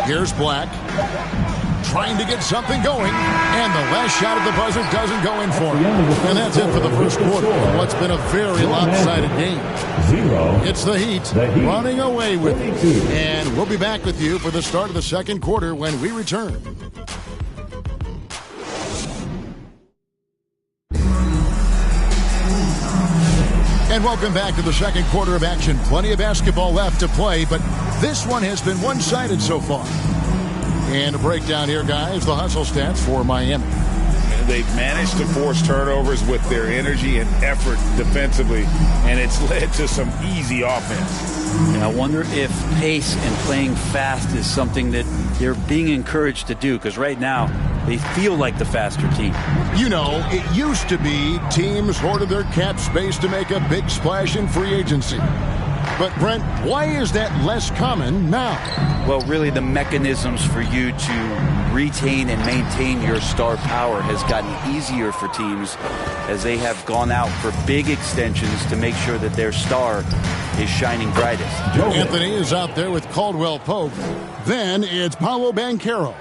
Here's Black. Trying to get something going, and the last shot at the buzzer doesn't go in for him. And that's it for the first quarter of what's been a very lopsided game. It's the Heat running away with it. And we'll be back with you for the start of the second quarter when we return. And welcome back to the second quarter of action. Plenty of basketball left to play, but this one has been one-sided so far. And a breakdown here, guys, the hustle stats for Miami. They've managed to force turnovers with their energy and effort defensively, and it's led to some easy offense. And I wonder if pace and playing fast is something that they're being encouraged to do, because right now they feel like the faster team. You know, it used to be teams hoarded their cap space to make a big splash in free agency. But, Brent, why is that less common now? Well, really, the mechanisms for you to retain and maintain your star power has gotten easier for teams as they have gone out for big extensions to make sure that their star is shining brightest. Anthony is out there with Caldwell Pope. Then it's Paolo Banchero.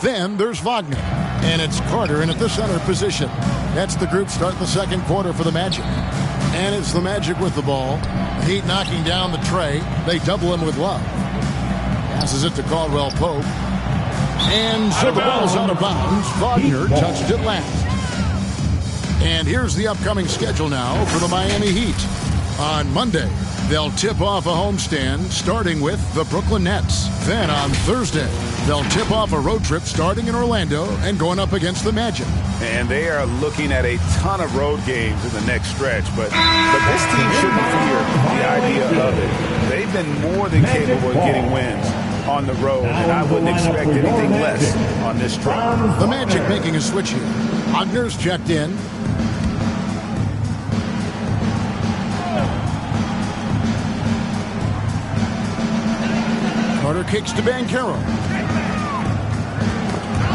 Then there's Wagner. And it's Carter in at the center position. That's the group starting the second quarter for the Magic. And it's the Magic with the ball. Heat knocking down the tray. They double him with Love. Passes it to Caldwell Pope. And so the ball's out of bounds. Wagner touched it last. And here's the upcoming schedule now for the Miami Heat. On Monday, they'll tip off a homestand starting with the Brooklyn Nets. Then on Thursday, they'll tip off a road trip starting in Orlando and going up against the Magic. And they are looking at a ton of road games in the next stretch, but this team shouldn't fear the idea of it. They've been more than capable of getting wins on the road, and I wouldn't expect anything less on this trip. The Magic making a switch here. Wagner's checked in. Carter kicks to Banchero.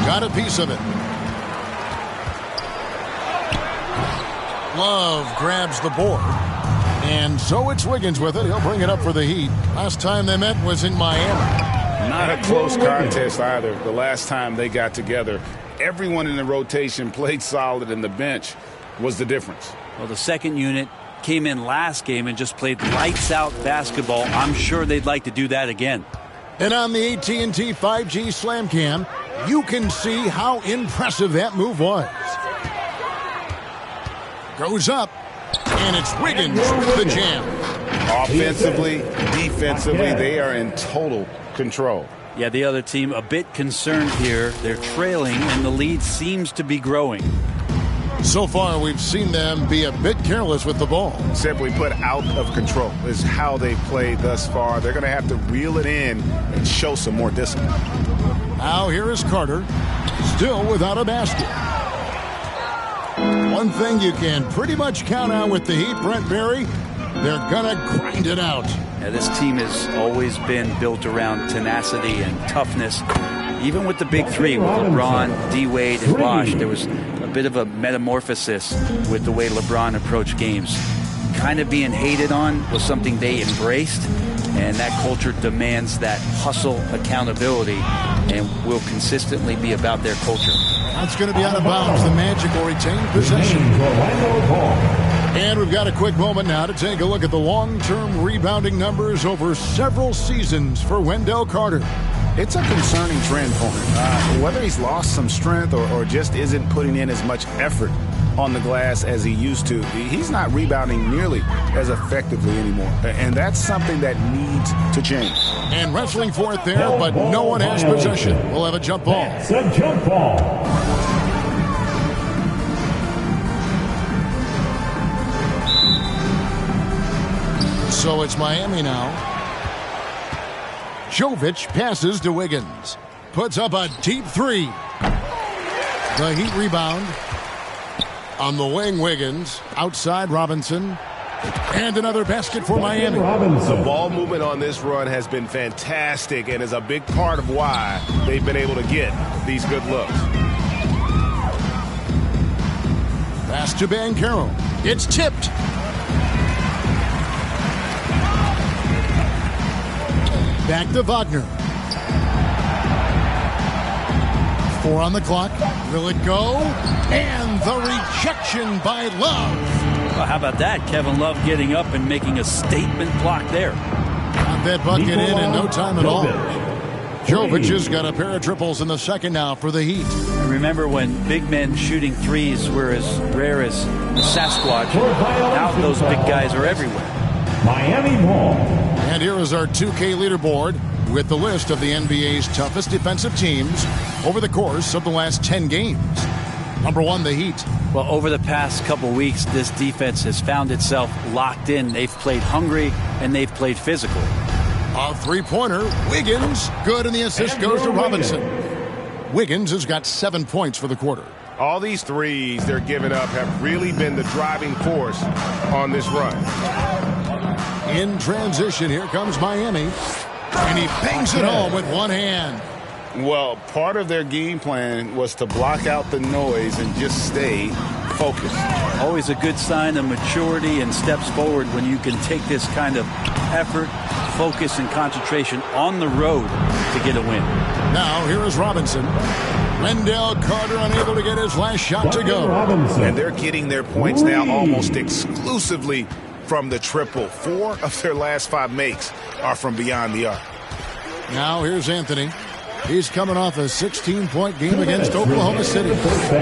Got a piece of it. Love grabs the board. And so it's Wiggins with it. He'll bring it up for the Heat. Last time they met was in Miami. Not a close contest either. The last time they got together, everyone in the rotation played solid, and the bench was the difference. Well, the second unit came in last game and just played lights-out basketball. I'm sure they'd like to do that again. And on the AT&T 5G Slam Cam, you can see how impressive that move was. Goes up, and it's Wiggins with the jam. Offensively, defensively, they are in total control. Yeah, the other team a bit concerned here. They're trailing, and the lead seems to be growing. So far, we've seen them be a bit careless with the ball. Simply put, out of control is how they've played thus far. They're going to have to reel it in and show some more discipline. Now here is Carter, still without a basket. One thing you can pretty much count on with the Heat, Brent Berry, they're going to grind it out. Yeah, this team has always been built around tenacity and toughness. Even with the big three, with LeBron, D-Wade, and Bosh, there was a bit of a metamorphosis with the way LeBron approached games. Kind of being hated on was something they embraced, and that culture demands that hustle accountability and will consistently be about their culture. That's going to be out of bounds. The Magic will retain possession. And we've got a quick moment now to take a look at the long-term rebounding numbers over several seasons for Wendell Carter. It's a concerning trend for him. Whether he's lost some strength or just isn't putting in as much effort on the glass as he used to, he's not rebounding nearly as effectively anymore. And that's something that needs to change. And wrestling for it there, but no one has possession. We'll have a jump ball. It's a jump ball. So it's Miami now. Jovic passes to Wiggins. Puts up a deep three. The Heat rebound. On the wing, Wiggins. Outside, Robinson. And another basket for Miami. The ball movement on this run has been fantastic and is a big part of why they've been able to get these good looks. Pass to Banchero. It's tipped. Back to Wagner. 4 on the clock. Will it go? And the rejection by Love. Well, how about that? Kevin Love getting up and making a statement block there. Got that bucket in no time at all. Jovic has got a pair of triples in the second now for the Heat. Remember when big men shooting threes were as rare as Sasquatch? Now those big guys are everywhere. Miami Ball. And here is our 2K leaderboard with the list of the NBA's toughest defensive teams over the course of the last 10 games. Number 1, the Heat. Well, over the past couple weeks, this defense has found itself locked in. They've played hungry and they've played physical. A three-pointer, Wiggins, good, and the assist goes to Robinson. Wiggins has got 7 points for the quarter. All these threes they're giving up have really been the driving force on this run. In transition, here comes Miami, and he bangs it home with one hand. Well, part of their game plan was to block out the noise and just stay focused. Always a good sign of maturity and steps forward when you can take this kind of effort, focus, and concentration on the road to get a win. Now, here is Robinson. Wendell Carter unable to get his last shot to go. And they're getting their points now almost exclusively from the triple. 4 of their last 5 makes are from beyond the arc. Now, here's Anthony. He's coming off a 16-point game against Oklahoma City. 2 minutes.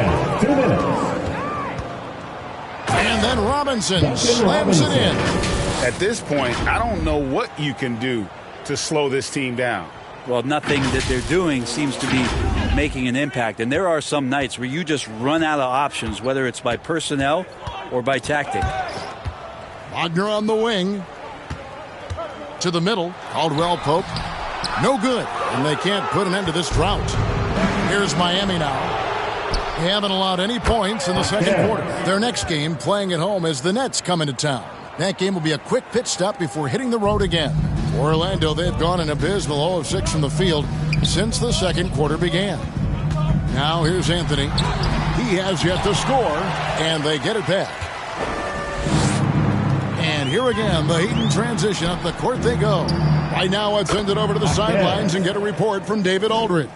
And then Robinson slams it in. At this point, I don't know what you can do to slow this team down. Well, nothing that they're doing seems to be making an impact. And there are some nights where you just run out of options, whether it's by personnel or by tactic. Wagner on the wing. To the middle. Caldwell Pope. No good. And they can't put an end to this drought. Here's Miami now. They haven't allowed any points in the second quarter. Their next game, playing at home, as the Nets come into town. That game will be a quick pit stop before hitting the road again. For Orlando, they've gone an abysmal 0 of 6 from the field since the second quarter began. Now here's Anthony. He has yet to score, and they get it back. And here again, the Heat in transition. Up the court they go. Right now, let's send it over to the sidelines and get a report from David Aldridge.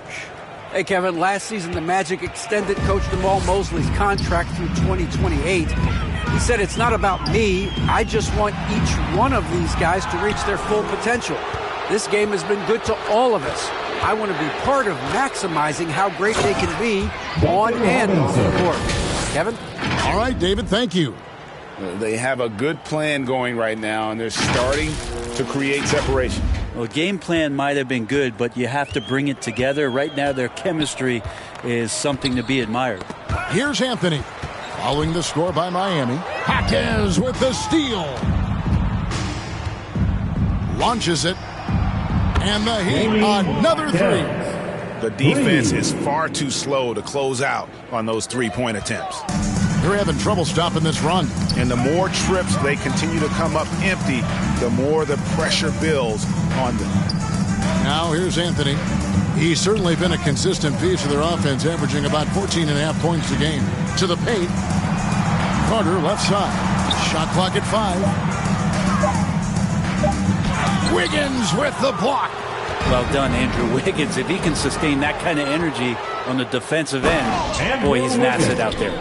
Hey, Kevin, last season the Magic extended Coach Jamal Mosley's contract through 2028. He said, it's not about me. I just want each one of these guys to reach their full potential. This game has been good to all of us. I want to be part of maximizing how great they can be on and off the court. Kevin? All right, David, thank you. They have a good plan going right now, and they're starting to create separation. Well, game plan might have been good, but you have to bring it together. Right now, their chemistry is something to be admired. Here's Anthony. Following the score by Miami. Jaquez with the steal. Launches it. And the Heat, another three. The defense is far too slow to close out on those three-point attempts. They're having trouble stopping this run. And the more trips they continue to come up empty, the more the pressure builds on them. Now here's Anthony. He's certainly been a consistent piece of their offense, averaging about 14.5 points a game. To the paint. Carter left side. Shot clock at 5. Wiggins with the block. Well done, Andrew Wiggins. If he can sustain that kind of energy on the defensive end, boy, he's an asset out there.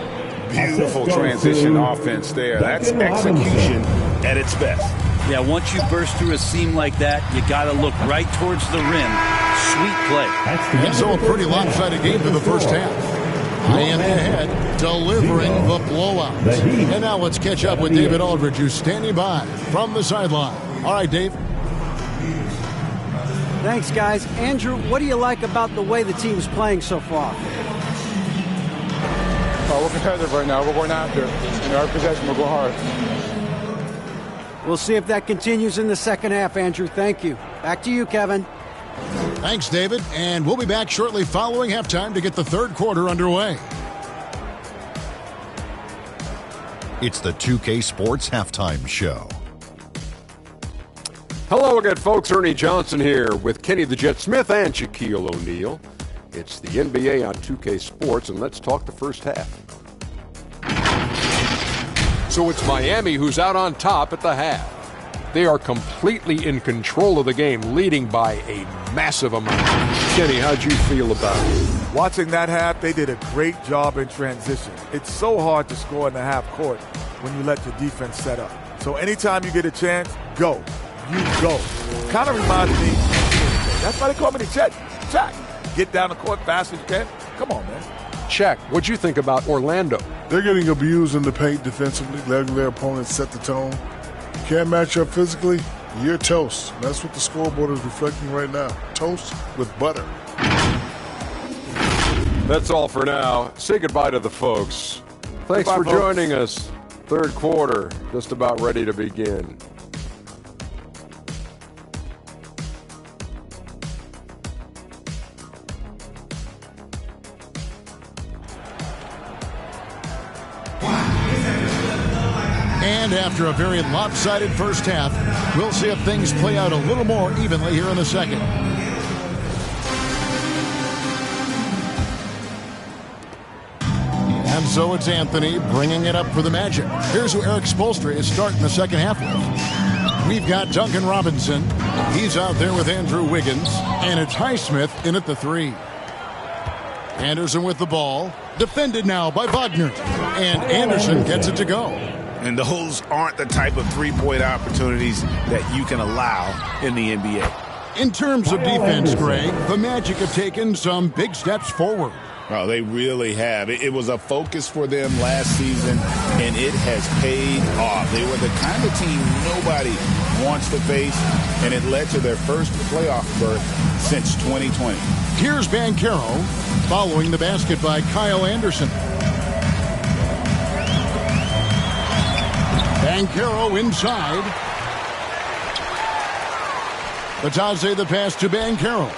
Beautiful transition offense there. That's execution at its best. Yeah, once you burst through a seam like that, you got to look right towards the rim. Sweet play. And so a pretty lopsided game for the first half. Miami ahead, delivering the blowout. And now let's catch up with David Aldridge, who's standing by from the sideline. All right, Dave. Thanks, guys. Andrew, what do you like about the way the team's playing so far? We're competitive right now. We're going after it. In our possession, we're going hard. We'll see if that continues in the second half, Andrew. Thank you. Back to you, Kevin. Thanks, David. And we'll be back shortly following halftime to get the third quarter underway. It's the 2K Sports Halftime Show. Hello again, folks. Ernie Johnson here with Kenny the Jet Smith and Shaquille O'Neal. It's the NBA on 2K Sports, and let's talk the first half. So it's Miami who's out on top at the half. They are completely in control of the game, leading by a massive amount. Kenny, how'd you feel about it? Watching that half, they did a great job in transition. It's so hard to score in the half court when you let your defense set up. So anytime you get a chance, go. You go. Kind of reminds me, that's why they call me the Chet. Get down the court fast as you can. Come on, man. Check. What'd you think about Orlando? They're getting abused in the paint defensively, letting their opponents set the tone. Can't match up physically, you're toast. That's what the scoreboard is reflecting right now. Toast with butter. That's all for now. Say goodbye to the folks. Thanks for joining us. Third quarter, just about ready to begin. And after a very lopsided first half, we'll see if things play out a little more evenly here in the second. And so it's Anthony bringing it up for the Magic. Here's who Eric Spoelstra is starting the second half with. We've got Duncan Robinson. He's out there with Andrew Wiggins. And it's Highsmith in at the 3. Anderson with the ball. Defended now by Wagner. And Anderson gets it to go. And those aren't the type of three-point opportunities that you can allow in the NBA. In terms of defense, Greg, the Magic have taken some big steps forward. Oh, they really have. It was a focus for them last season, and it has paid off. They were the kind of team nobody wants to face, and it led to their first playoff berth since 2020. Here's Banchero following the basket by Kyle Anderson. Banchero inside. Batadze the pass to Banchero.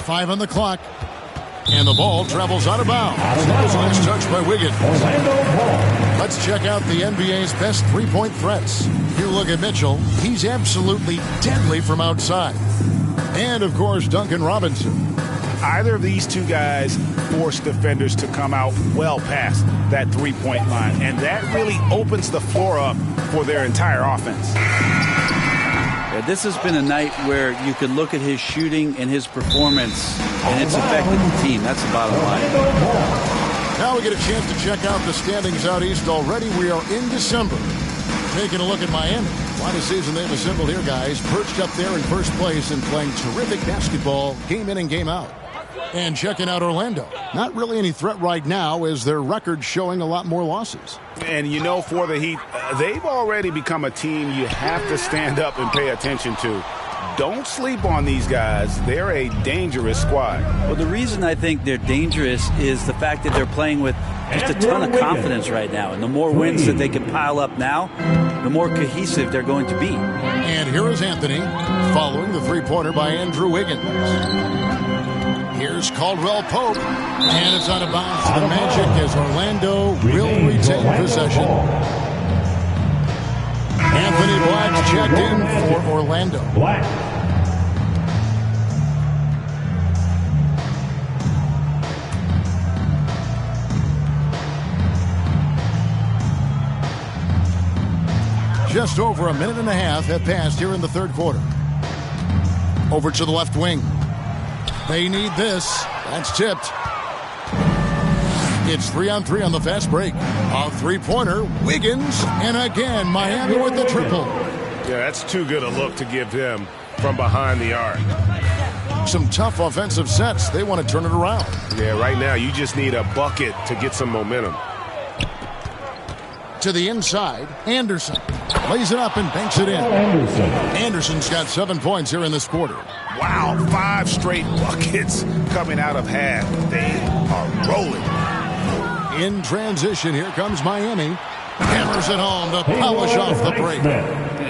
5 on the clock. And the ball travels out of bounds. That was a nice touch by Wiggins. Let's check out the NBA's best three-point threats. You look at Mitchell. He's absolutely deadly from outside. And, of course, Duncan Robinson. Either of these two guys force defenders to come out well past that three-point line, and that really opens the floor up for their entire offense. Yeah, this has been a night where you can look at his shooting and his performance, and it's affected the team. That's the bottom line. Now we get a chance to check out the standings out east already. We are in December. Taking a look at Miami. Quite a season they've assembled here, guys. Perched up there in first place and playing terrific basketball game in and game out. And checking out Orlando. Not really any threat right now as their record showing a lot more losses. And you know, for the Heat, they've already become a team you have to stand up and pay attention to. Don't sleep on these guys. They're a dangerous squad. Well, the reason I think they're dangerous is the fact that they're playing with just a ton of confidence right now. And the more wins that they can pile up now, the more cohesive they're going to be. And here is Anthony following the three-pointer by Andrew Wiggins. Here's Caldwell Pope, and it's out of bounds to the Magic as Orlando will retain possession. Anthony Black's checked in for Orlando. Just over a minute and a half have passed here in the third quarter. Over to the left wing. They need this. That's tipped. It's 3-on-3 on the fast break. A three-pointer. Wiggins. And again, Miami with the triple. Yeah, that's too good a look to give them from behind the arc. Some tough offensive sets. They want to turn it around. Yeah, right now you just need a bucket to get some momentum. To the inside. Anderson lays it up and banks it in. Anderson's got 7 points here in this quarter. Wow, 5 straight buckets coming out of half. They are rolling. In transition, here comes Miami. Hammers it home to polish off the break.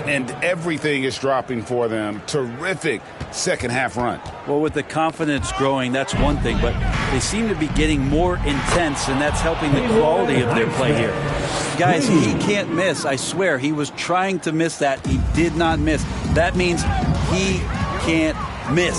And everything is dropping for them. Terrific second half run. Well, with the confidence growing, that's one thing, but they seem to be getting more intense, and that's helping the quality of their play here. Guys, he can't miss. I swear, he was trying to miss that. He did not miss. That means he can't miss.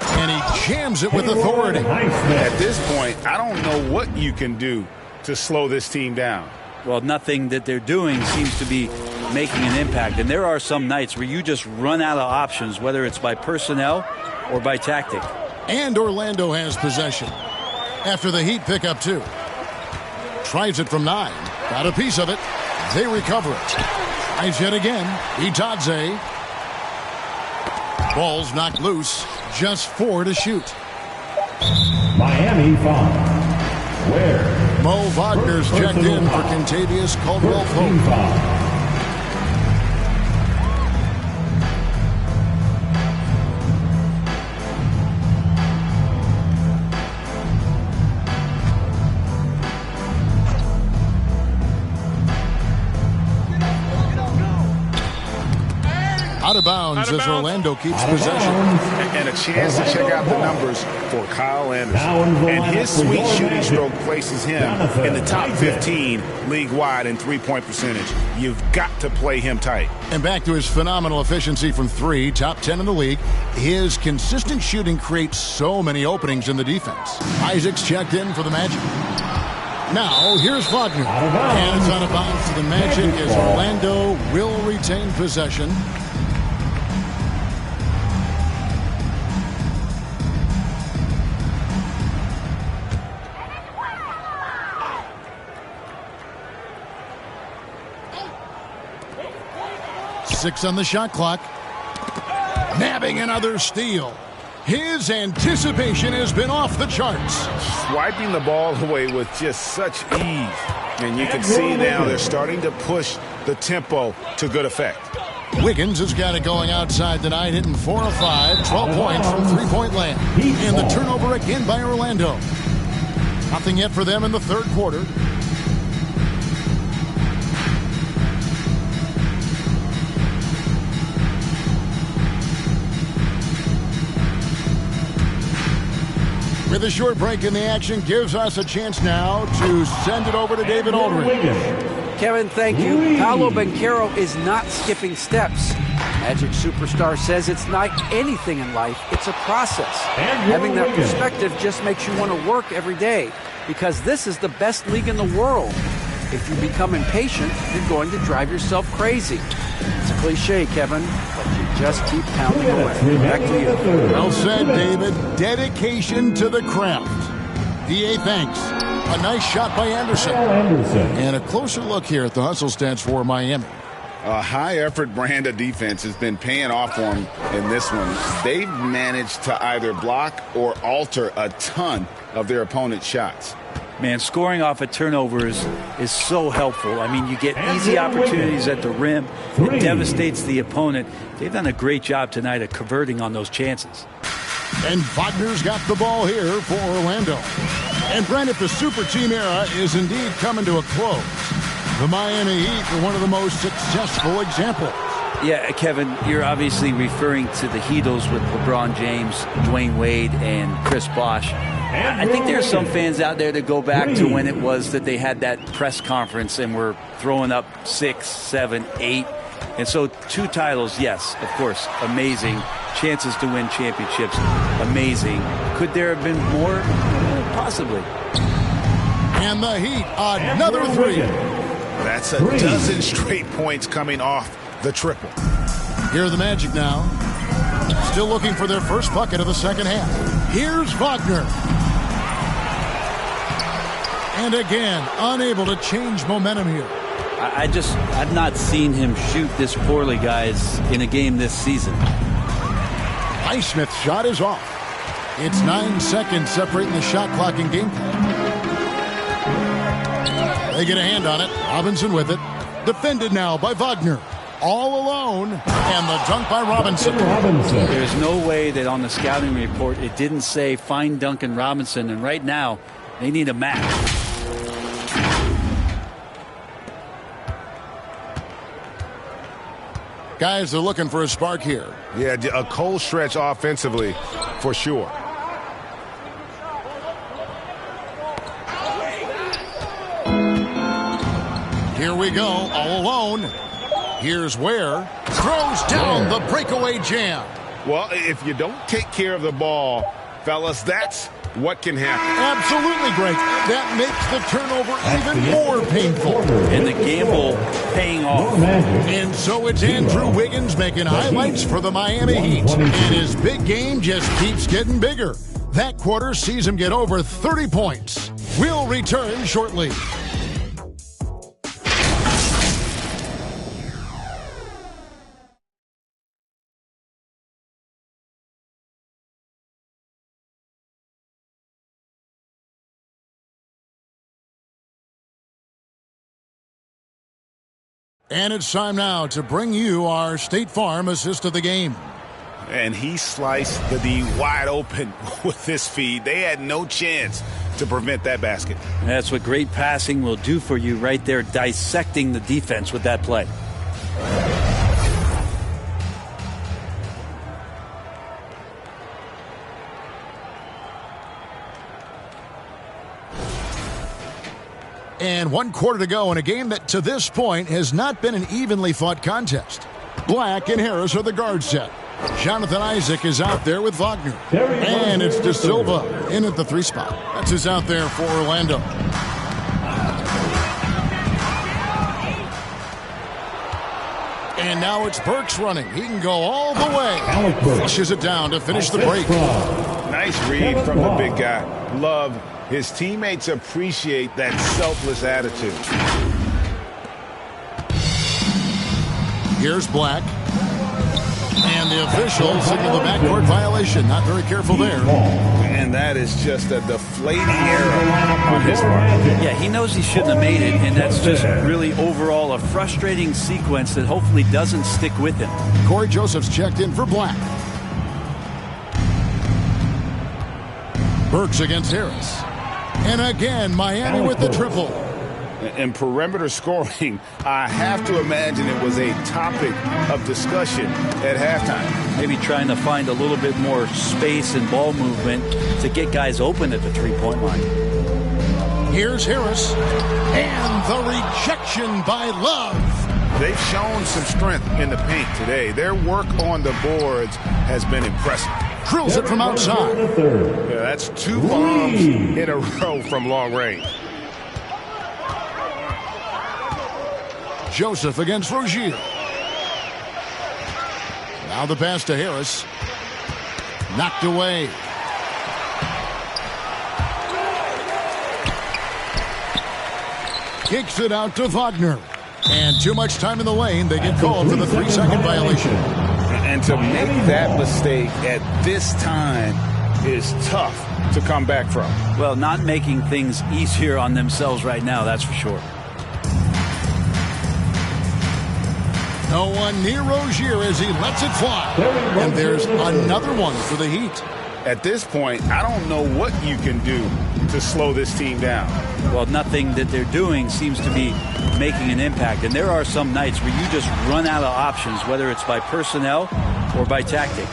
And he jams it with authority. At this point, I don't know what you can do to slow this team down. Well, nothing that they're doing seems to be making an impact. And there are some nights where you just run out of options, whether it's by personnel or by tactic. And Orlando has possession after the Heat pick up 2. Tries it from 9. Got a piece of it. They recover it. Tries yet again. Itadze. Ball's knocked loose. Just 4 to shoot. Miami foul. Where? Mo Wagner's checked in for Kentavious Caldwell-Pope. Out of bounds as Orlando keeps possession. And a chance to check out the numbers for Kyle Anderson. And his sweet shooting stroke places him in the top 15 league-wide in three-point percentage. You've got to play him tight. And back to his phenomenal efficiency from 3, top 10 in the league. His consistent shooting creates so many openings in the defense. Isaac's checked in for the Magic. Now, here's Wagner. And it's out of bounds to the Magic as Orlando will retain possession. Six on the shot clock. Nabbing another steal. His anticipation has been off the charts. Swiping the ball away with just such ease. And you can see now they're starting to push the tempo to good effect. Wiggins has got it going outside tonight, hitting 4 of 5, 12 points from three-point land. And the turnover again by Orlando. Nothing yet for them in the third quarter. With a short break in the action, gives us a chance now to send it over to David Aldridge. Kevin, thank you. Paolo Banchero is not skipping steps. Magic superstar says it's not anything in life, it's a process. Having that perspective just makes you want to work every day, because this is the best league in the world. If you become impatient, you're going to drive yourself crazy. It's a cliche, Kevin, but you just keep pounding away. Back to you. Well said, David. Dedication to the craft. DA, thanks. A nice shot by Anderson. And a closer look here at the hustle stats for Miami. A high-effort brand of defense has been paying off for them in this one. They've managed to either block or alter a ton of their opponent's shots. Man, scoring off of turnovers is so helpful. I mean, you get easy opportunities at the rim. It devastates the opponent. They've done a great job tonight at converting on those chances. And Wagner's got the ball here for Orlando. And Brent, if the super team era is indeed coming to a close, the Miami Heat are one of the most successful examples. Yeah, Kevin, you're obviously referring to the Heatles with LeBron James, Dwayne Wade, and Chris Bosh. I think there's some fans out there that go back to when it was that they had that press conference and were throwing up 6, 7, 8. And so 2 titles, yes, of course, amazing. Chances to win championships, amazing. Could there have been more? Possibly. And the Heat, another 3. That's a dozen straight points coming off the triple. Here are the Magic now. Still looking for their first bucket of the second half. Here's Wagner. And again, unable to change momentum here. I've not seen him shoot this poorly, guys, in a game this season. Highsmith's shot is off. It's 9 seconds separating the shot clock and game time. They get a hand on it. Robinson with it. Defended now by Wagner. All alone. And the dunk by Robinson. There's no way that on the scouting report it didn't say find Duncan Robinson. And right now, they need a match. Guys are looking for a spark here. Yeah, a cold stretch offensively for sure. Here we go, all alone. Here's Ware. Throws down the breakaway jam. Well, if you don't take care of the ball, fellas, that's what can happen. Absolutely great. That makes the turnover even more painful. And the gamble paying off. And so it's Andrew Wiggins making highlights for the Miami Heat. And his big game just keeps getting bigger. That quarter sees him get over 30 points. We'll return shortly. And it's time now to bring you our State Farm assist of the game. And he sliced the D wide open with this feed. They had no chance to prevent that basket. That's what great passing will do for you right there, dissecting the defense with that play. And 1 quarter to go in a game that to this point has not been an evenly fought contest. Black and Harris are the guard set. Jonathan Isaac is out there with Wagner. And it's De Silva in at the 3 spot. That's who's out there for Orlando. And now it's Burks running. He can go all the way. Flushes it down to finish the break. Nice read from the big guy. Love. His teammates appreciate that selfless attitude. Here's Black. And the official signaled the backcourt violation. Not very careful there. And that is just a deflating error on his part. Yeah, he knows he shouldn't have made it, and that's just really overall a frustrating sequence that hopefully doesn't stick with him. Corey Joseph's checked in for Black. Burks against Harris. And again, Miami with the triple. In perimeter scoring, I have to imagine it was a topic of discussion at halftime. Maybe trying to find a little bit more space and ball movement to get guys open at the three-point line. Here's Harris. And the rejection by Love. They've shown some strength in the paint today. Their work on the boards has been impressive. Drills it from outside. Yeah, that's 2 bombs in a row from long range. Joseph against Rozier. Now the pass to Harris. Knocked away. Kicks it out to Wagner. And too much time in the lane. They get called for the 3-second violation. And to make that mistake at this time is tough to come back from. Well, not making things easier on themselves right now, that's for sure. No one near Rozier as he lets it fly. And there's another one for the Heat. At this point, I don't know what you can do to slow this team down. Well, nothing that they're doing seems to be making an impact. And there are some nights where you just run out of options, whether it's by personnel or by tactic.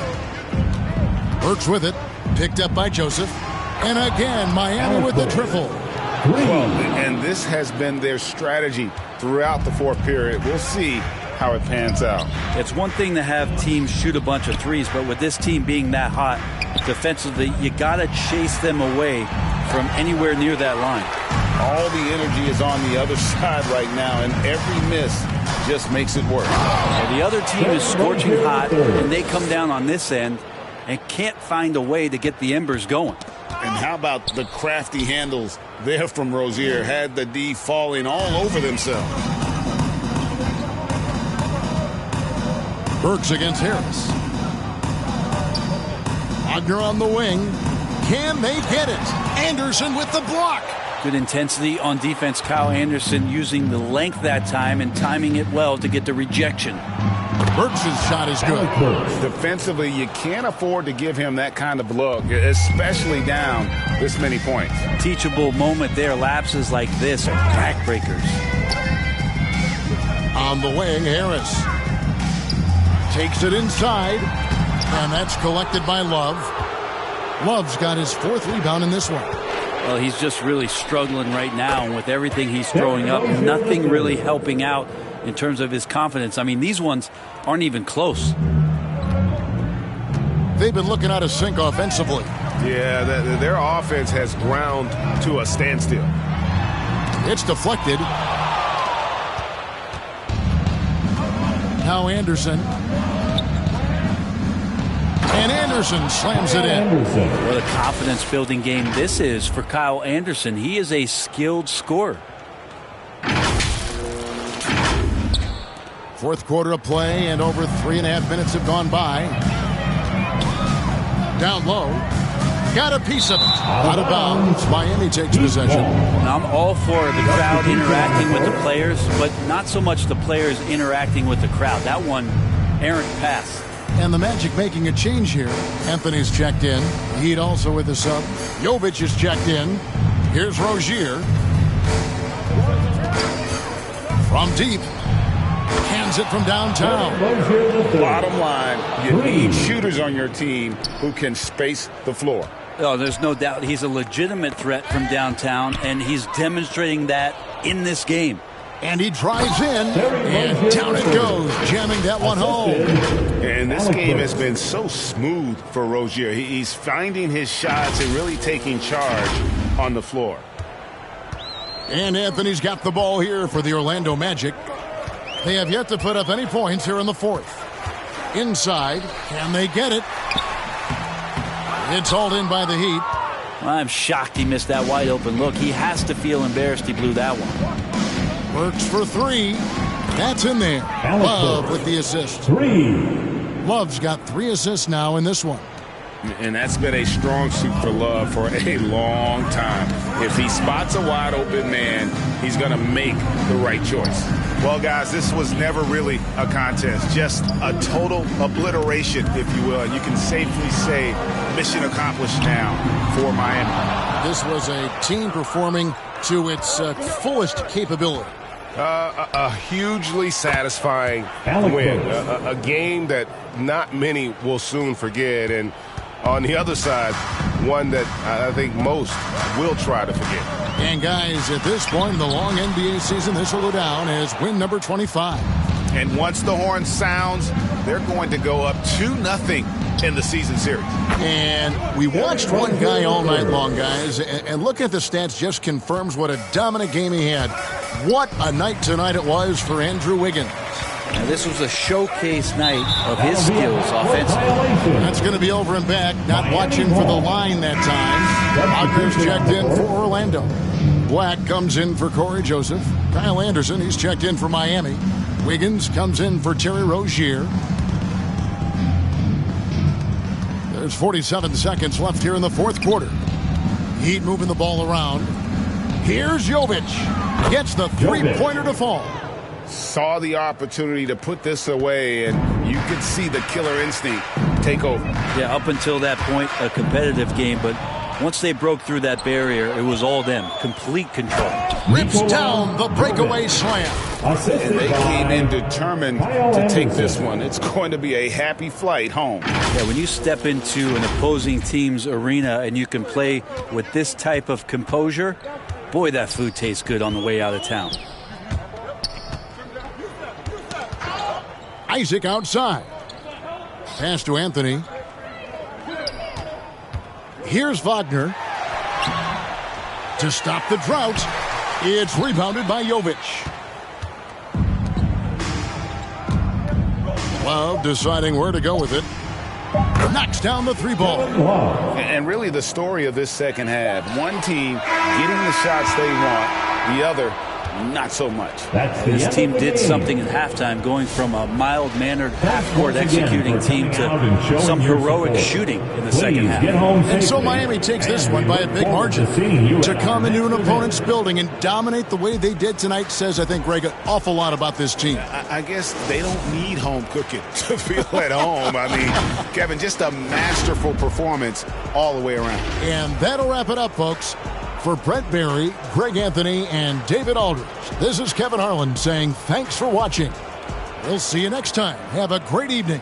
Burks with it. Picked up by Joseph. And again, Miami with the triple. Well, and this has been their strategy throughout the fourth period. We'll see how it pans out. It's one thing to have teams shoot a bunch of threes, but with this team being that hot defensively, you got to chase them away from anywhere near that line. All the energy is on the other side right now, and every miss just makes it worse. Well, the other team is scorching hot, and they come down on this end and can't find a way to get the embers going. And how about the crafty handles there from Rozier? Had the D falling all over themselves. Burks against Harris. Wagner on the wing. Can they get it? Anderson with the block. Good intensity on defense. Kyle Anderson using the length that time and timing it well to get the rejection. Burks' shot is good. Defensively, you can't afford to give him that kind of look, especially down this many points. Teachable moment there. Lapses like this are backbreakers. On the wing, Harris takes it inside, and that's collected by Love. Love's got his 4th rebound in this one. Well, he's just really struggling right now, and with everything he's throwing up, nothing really helping out in terms of his confidence. I mean, these ones aren't even close. They've been looking out of sync offensively. Yeah, their offense has ground to a standstill. It's deflected. Now Anderson. And Anderson slams it in. What a confidence-building game this is for Kyle Anderson. He is a skilled scorer. Fourth quarter of play, and over 3.5 minutes have gone by. Down low. Got a piece of it. Out of bounds. Miami takes possession. Now, I'm all for the crowd interacting with the players, but not so much the players interacting with the crowd. That one, errant pass. And the Magic making a change here. Anthony's checked in. Heat also with the sub. Jovic is checked in. Here's Rozier. From deep. Hands it from downtown. Bottom line, you need shooters on your team who can space the floor. Oh, there's no doubt he's a legitimate threat from downtown, and he's demonstrating that in this game. And he drives in, and down it goes, jamming that one home. And this game has been so smooth for Rozier. He's finding his shots and really taking charge on the floor. And Anthony's got the ball here for the Orlando Magic. They have yet to put up any points here in the fourth. Inside, can they get it? It's hauled in by the Heat. I'm shocked he missed that wide open look. He has to feel embarrassed he blew that one. Works for three. That's in there. Love with the assist. Love's got 3 assists now in this one. And that's been a strong suit for Love for a long time. If he spots a wide open man, he's going to make the right choice. Well, guys, this was never really a contest, just a total obliteration, if you will. And you can safely say mission accomplished now for Miami. This was a team performing to its fullest capability. A hugely satisfying win. A game that not many will soon forget. And on the other side, one that I think most will try to forget. And guys, at this point in the long NBA season, this will go down as win number 25. And once the horn sounds, they're going to go up 2-0 in the season series. And we watched one guy all night long, guys, and look at the stats just confirms what a dominant game he had. What a night tonight it was for Andrew Wiggins. Now, this was a showcase night of his skills offensively. That's going to be over and back. Not watching for the line that time. Wagner's checked in for Orlando. Black comes in for Corey Joseph. Kyle Anderson, he's checked in for Miami. Wiggins comes in for Terry Rozier. There's 47 seconds left here in the fourth quarter. Heat moving the ball around. Here's Jovic. Gets the three-pointer to fall. Saw the opportunity to put this away, and you could see the killer instinct take over. Yeah, up until that point, a competitive game, but once they broke through that barrier, it was all them. Complete control. Rips down the breakaway slam. And they came in determined to take this one. It's going to be a happy flight home. Yeah, when you step into an opposing team's arena and you can play with this type of composure, boy, that food tastes good on the way out of town. Isaac outside. Pass to Anthony. Here's Wagner. To stop the drought, it's rebounded by Jovic. Love deciding where to go with it. Knocks down the three ball. And really the story of this second half, one team getting the shots they want, the other not so much. This team did something at halftime, going from a mild-mannered half-court executing team to some heroic shooting in the second half. And so Miami takes this one by a big margin. To come into an opponent's building and dominate the way they did tonight says, I think, Greg, an awful lot about this team. I guess they don't need home cooking to feel at home. I mean, Kevin, just a masterful performance all the way around. And that'll wrap it up, folks. For Brent Barry, Greg Anthony, and David Aldridge, this is Kevin Harlan saying thanks for watching. We'll see you next time. Have a great evening.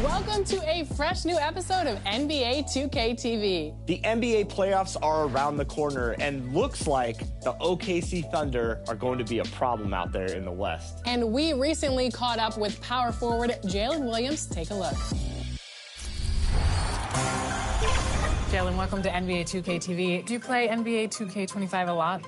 Welcome to a fresh new episode of NBA 2K TV. The NBA playoffs are around the corner, and looks like the OKC Thunder are going to be a problem out there in the West. And we recently caught up with power forward Jalen Williams. Take a look. Jalen, welcome to NBA 2K TV. Do you play NBA 2K25 a lot?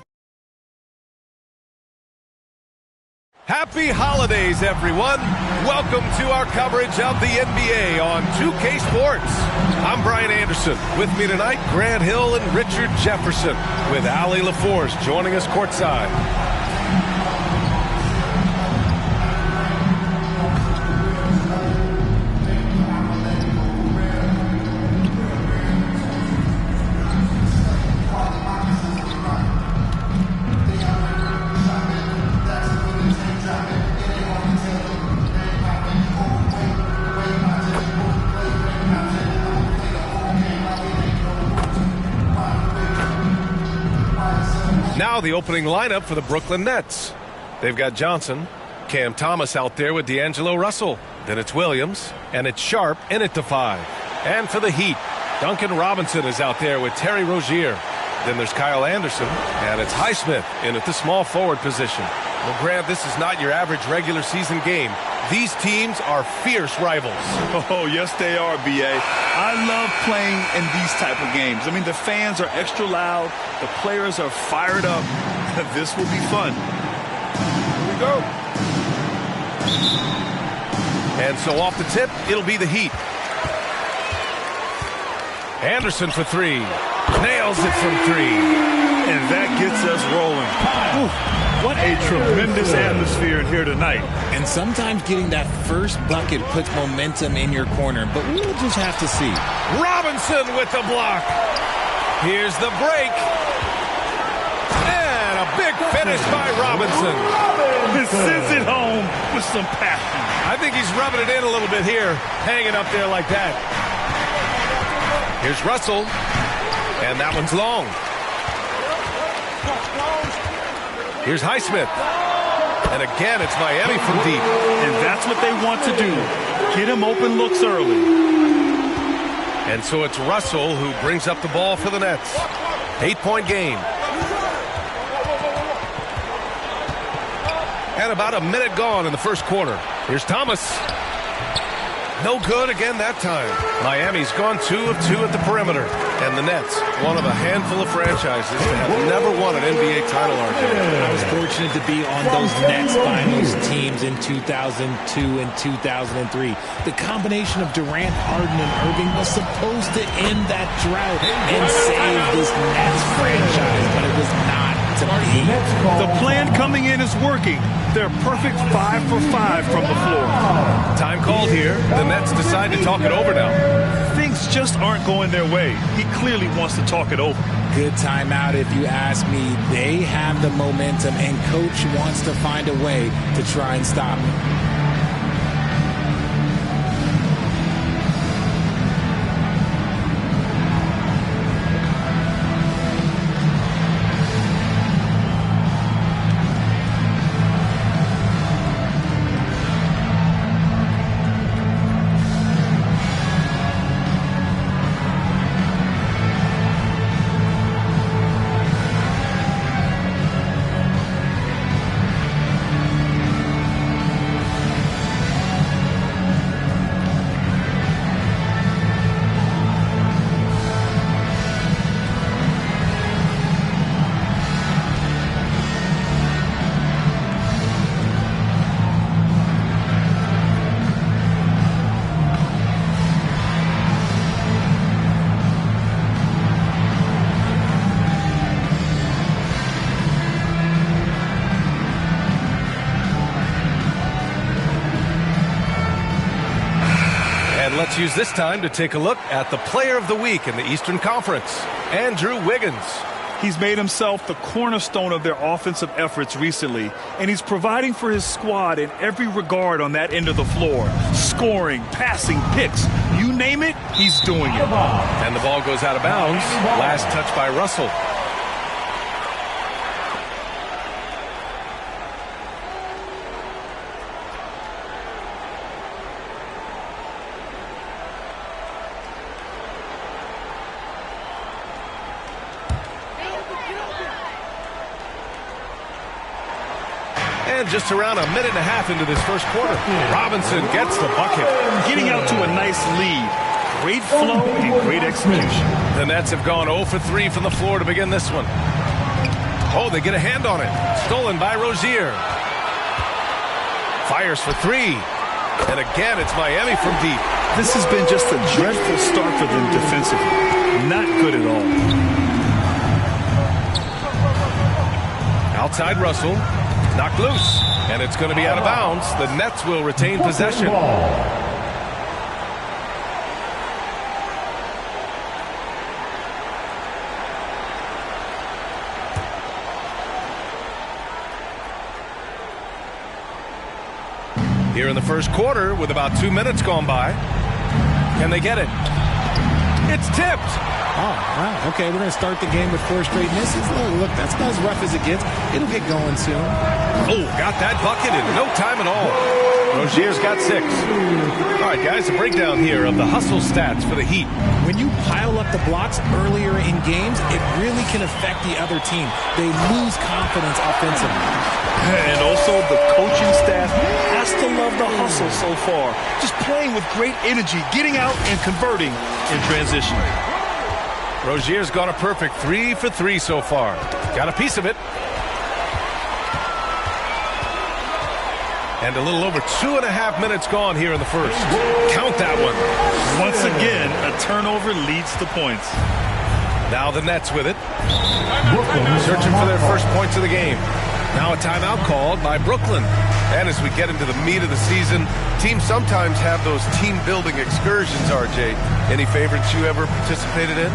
Happy holidays, everyone. Welcome to our coverage of the NBA on 2K Sports. I'm Brian Anderson. With me tonight, Grant Hill and Richard Jefferson, with Allie LaForce joining us courtside. Now the opening lineup for the Brooklyn Nets. They've got Johnson, Cam Thomas out there with D'Angelo Russell. Then it's Williams, and it's Sharp in at the 5. And for the Heat, Duncan Robinson is out there with Terry Rozier. Then there's Kyle Anderson, and it's Highsmith in at the small forward position. Well, Grant, this is not your average regular season game. These teams are fierce rivals. Oh, yes, they are, B.A. I love playing in these type of games. I mean, the fans are extra loud. The players are fired up. This will be fun. Here we go. And so off the tip, it'll be the Heat. Anderson for 3. Nails it from 3. And that gets us rolling. Ooh. What a tremendous atmosphere in here tonight. And sometimes getting that first bucket puts momentum in your corner, but we'll just have to see. Robinson with the block. Here's the break. And a big finish by Robinson. This sends it home with some passion. I think he's rubbing it in a little bit here, hanging up there like that. Here's Russell. And that one's long. Here's Highsmith. And again, it's Miami from deep. And that's what they want to do. Get him open looks early. And so it's Russell who brings up the ball for the Nets. 8-point game. And about a minute gone in the first quarter. Here's Thomas. No good again that time. Miami's gone 2 of 2 at the perimeter. And the Nets, one of a handful of franchises that have never won an NBA title, RJ. I was fortunate to be on those Nets finals teams in 2002 and 2003. The combination of Durant, Harden, and Irving was supposed to end that drought and save this Nets franchise, but it was not to be. The plan coming in is working. They're perfect 5 for 5 from the floor. Time called here. The Nets decide to talk it over now. Things just aren't going their way. He clearly wants to talk it over. Good timeout if you ask me. They have the momentum, and coach wants to find a way to try and stop it. Let's use this time to take a look at the player of the week in the Eastern Conference, Andrew Wiggins. He's made himself the cornerstone of their offensive efforts recently, and he's providing for his squad in every regard on that end of the floor. Scoring, passing, picks, you name it, he's doing it. And the ball goes out of bounds. Last touch by Russell. And just around a minute and a half into this first quarter, Robinson gets the bucket. Getting out to a nice lead. Great flow and great execution. The Nets have gone 0 for 3 from the floor to begin this one. Oh, they get a hand on it. Stolen by Rozier. Fires for 3. And again, it's Miami from deep. This has been just a dreadful start for them defensively. Not good at all. Outside Russell. Knocked loose. And it's going to be out of bounds. The Nets will retain possession. Here in the first quarter, with about 2 minutes gone by. Can they get it? It's tipped. Oh, wow. Okay, we're going to start the game with 4 straight misses. Look, that's not as rough as it gets. It'll get going soon. Oh, got that bucket in no time at all. Rozier's got 6. All right, guys, a breakdown here of the hustle stats for the Heat. When you pile up the blocks earlier in games, it really can affect the other team. They lose confidence offensively. And also the coaching staff has to love the hustle so far. Just playing with great energy, getting out and converting in transition. Rozier's gone a perfect 3 for 3 so far. Got a piece of it. And a little over 2.5 minutes gone here in the first. Count that one. Once again, a turnover leads to points. Now the Nets with it. Searching for their first points of the game. Now a timeout called by Brooklyn. And as we get into the meat of the season, teams sometimes have those team-building excursions, RJ. Any favorites you ever participated in?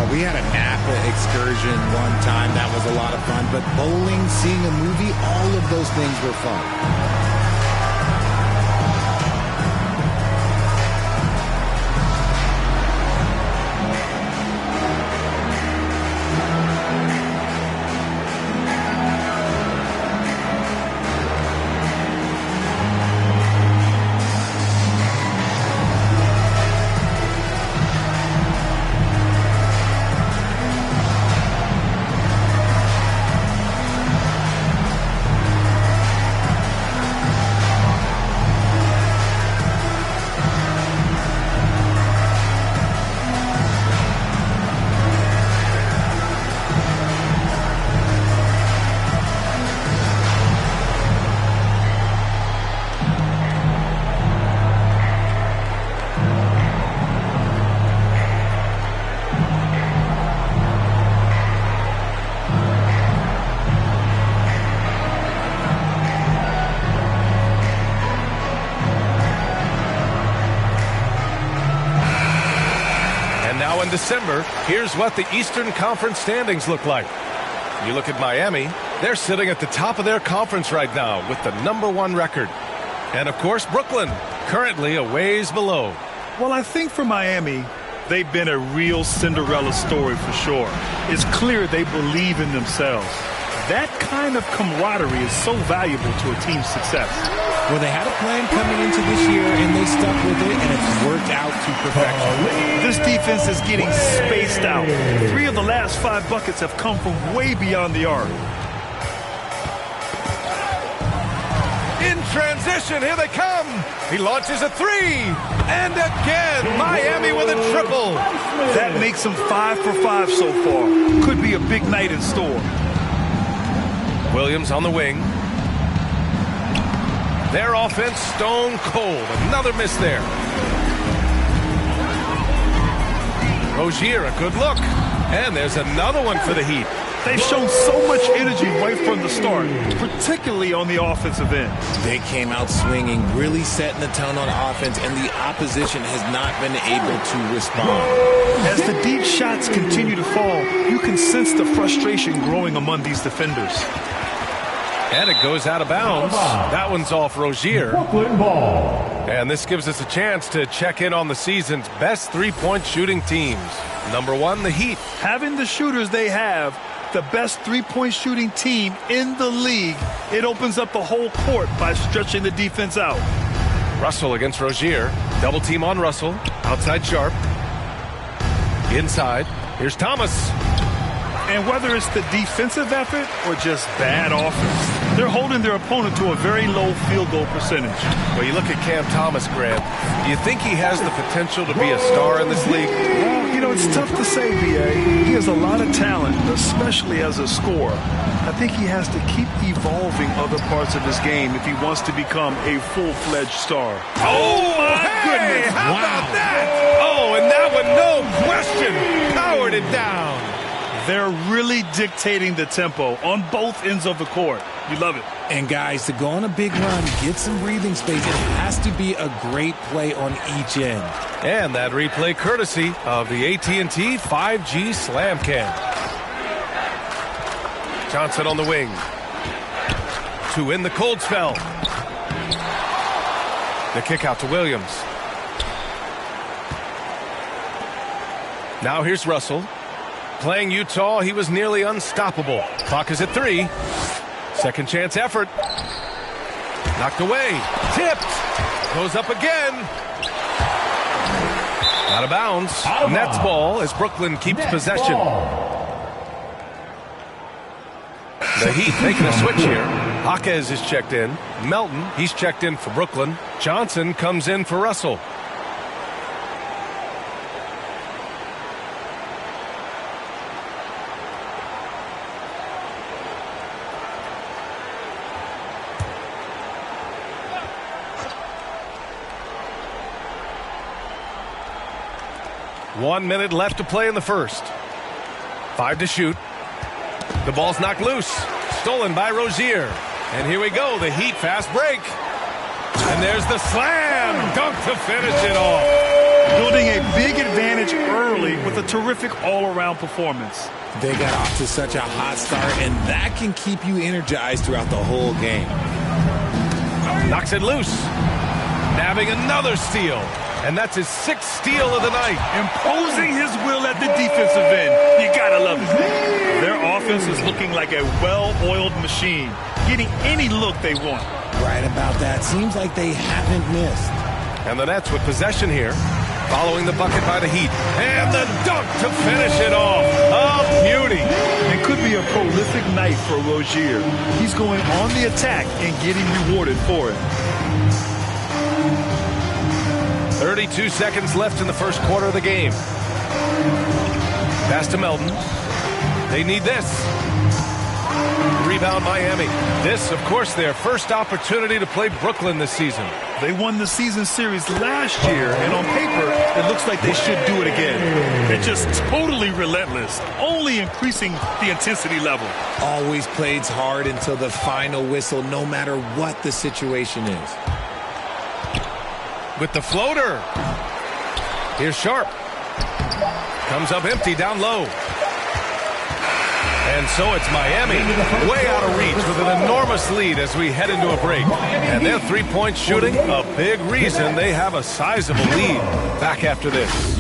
We had a Napa excursion one time. That was a lot of fun. But bowling, seeing a movie, all of those things were fun. December, here's what the Eastern Conference standings look like. You look at Miami, they're sitting at the top of their conference right now with the #1 record. And of course, Brooklyn, currently a ways below. Well, I think for Miami, they've been a real Cinderella story for sure. It's clear they believe in themselves. That kind of camaraderie is so valuable to a team's success. Well, they had a plan coming into this year, and they stuck with it, and it's worked out to perfection. This defense is getting spaced out. 3 of the last 5 buckets have come from way beyond the arc. In transition, here they come. He launches a 3. And again, Miami with a triple. That makes him 5 for 5 so far. Could be a big night in store. Williams on the wing. Their offense stone cold. Another miss there. Rozier, a good look. And there's another one for the Heat. They've shown so much energy right from the start, particularly on the offensive end. They came out swinging, really setting the tone on offense, and the opposition has not been able to respond. As the deep shots continue to fall, you can sense the frustration growing among these defenders. And it goes out of bounds. That one's off Rozier. Brooklyn ball. And this gives us a chance to check in on the season's best three-point shooting teams. #1, the Heat. Having the shooters they have, the best three-point shooting team in the league, it opens up the whole court by stretching the defense out. Russell against Rozier. Double team on Russell. Outside Sharp. Inside. Here's Thomas. And whether it's the defensive effort or just bad offense, They're holding their opponent to a very low field goal percentage. Well, you look at Cam Thomas, Grant. Do you think he has the potential to be a star in this league? Well, it's tough to say, B.A. He has a lot of talent, especially as a scorer. I think he has to keep evolving other parts of his game if he wants to become a full-fledged star. Oh, my goodness. How about that? Oh, and that one, no question, powered it down. They're really dictating the tempo on both ends of the court. You love it. And guys, to go on a big run, get some breathing space, it has to be a great play on each end. And that replay courtesy of the AT&T 5G Slam Cam. Johnson on the wing. To win the cold spell. The kick out to Williams. Now here's Russell. Playing Utah, he was nearly unstoppable. Clock is at 3. Second chance effort. Knocked away. Tipped. Goes up again. Out of bounds. Nets ball as Brooklyn keeps possession. The Heat making a switch here. Jaquez is checked in. Melton, he's checked in for Brooklyn. Johnson comes in for Russell. One minute left to play in the first. 5 to shoot. The ball's knocked loose. Stolen by Rozier. And here we go, the Heat fast break. And there's the slam dunk to finish it off. Building a big advantage early with a terrific all-around performance. They got off to such a hot start, and that can keep you energized throughout the whole game. Knocks it loose. Nabbing another steal. And that's his 6th steal of the night. Imposing his will at the defensive end. You gotta love it. Their offense is looking like a well-oiled machine, getting any look they want. Right about that. Seems like they haven't missed. And the Nets with possession here, following the bucket by the Heat. And the dunk to finish it off. A beauty. It could be a prolific night for Rozier. He's going on the attack and getting rewarded for it. 32 seconds left in the first quarter of the game. Pass to Melton. They need this. Rebound Miami. This, of course, their first opportunity to play Brooklyn this season. They won the season series last year, and on paper, it looks like they should do it again. They're just totally relentless, only increasing the intensity level. Always plays hard until the final whistle, no matter what the situation is. With the floater. Here's Sharp. Comes up empty down low. And so it's Miami way out of reach with an enormous lead as we head into a break. And their three-point shooting, a big reason they have a sizable lead. Back after this.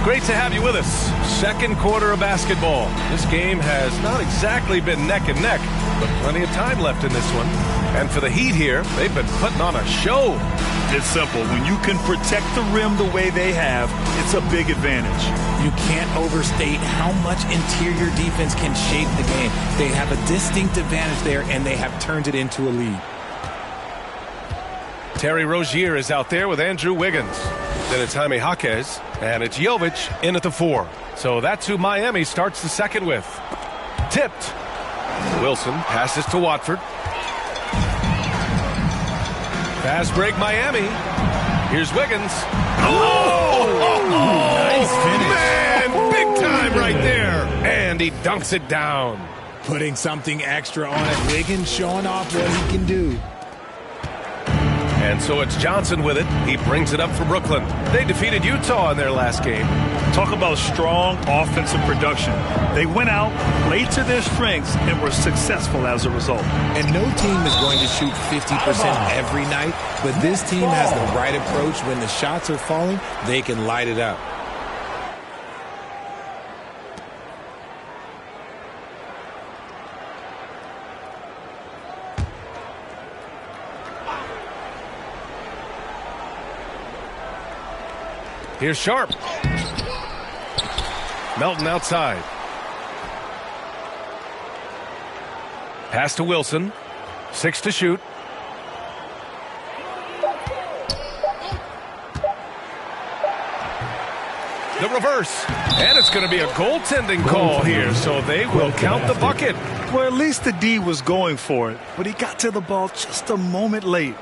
Great to have you with us. Second quarter of basketball. This game has not exactly been neck and neck, but plenty of time left in this one. And for the Heat here, they've been putting on a show. It's simple. When you can protect the rim the way they have, it's a big advantage. You can't overstate how much interior defense can shape the game. They have a distinct advantage there, and they have turned it into a lead. Terry Rozier is out there with Andrew Wiggins. Then it's Jaime Jaquez, and it's Jovic in at the 4. So that's who Miami starts the second with. Tipped. Wilson passes to Watford. Fast break Miami. Here's Wiggins. Nice finish. Man, big time right there. And he dunks it down. Putting something extra on it. Wiggins showing off what he can do. And so it's Johnson with it. He brings it up for Brooklyn. They defeated Utah in their last game. Talk about strong offensive production. They went out, played to their strengths, and were successful as a result. And no team is going to shoot 50% every night, but this team has the right approach. When the shots are falling, they can light it up. Here's Sharp. Melton outside. Pass to Wilson. 6 to shoot. The reverse. And it's going to be a goaltending call here, so they will count the bucket. Well, at least the D was going for it, but he got to the ball just a moment late.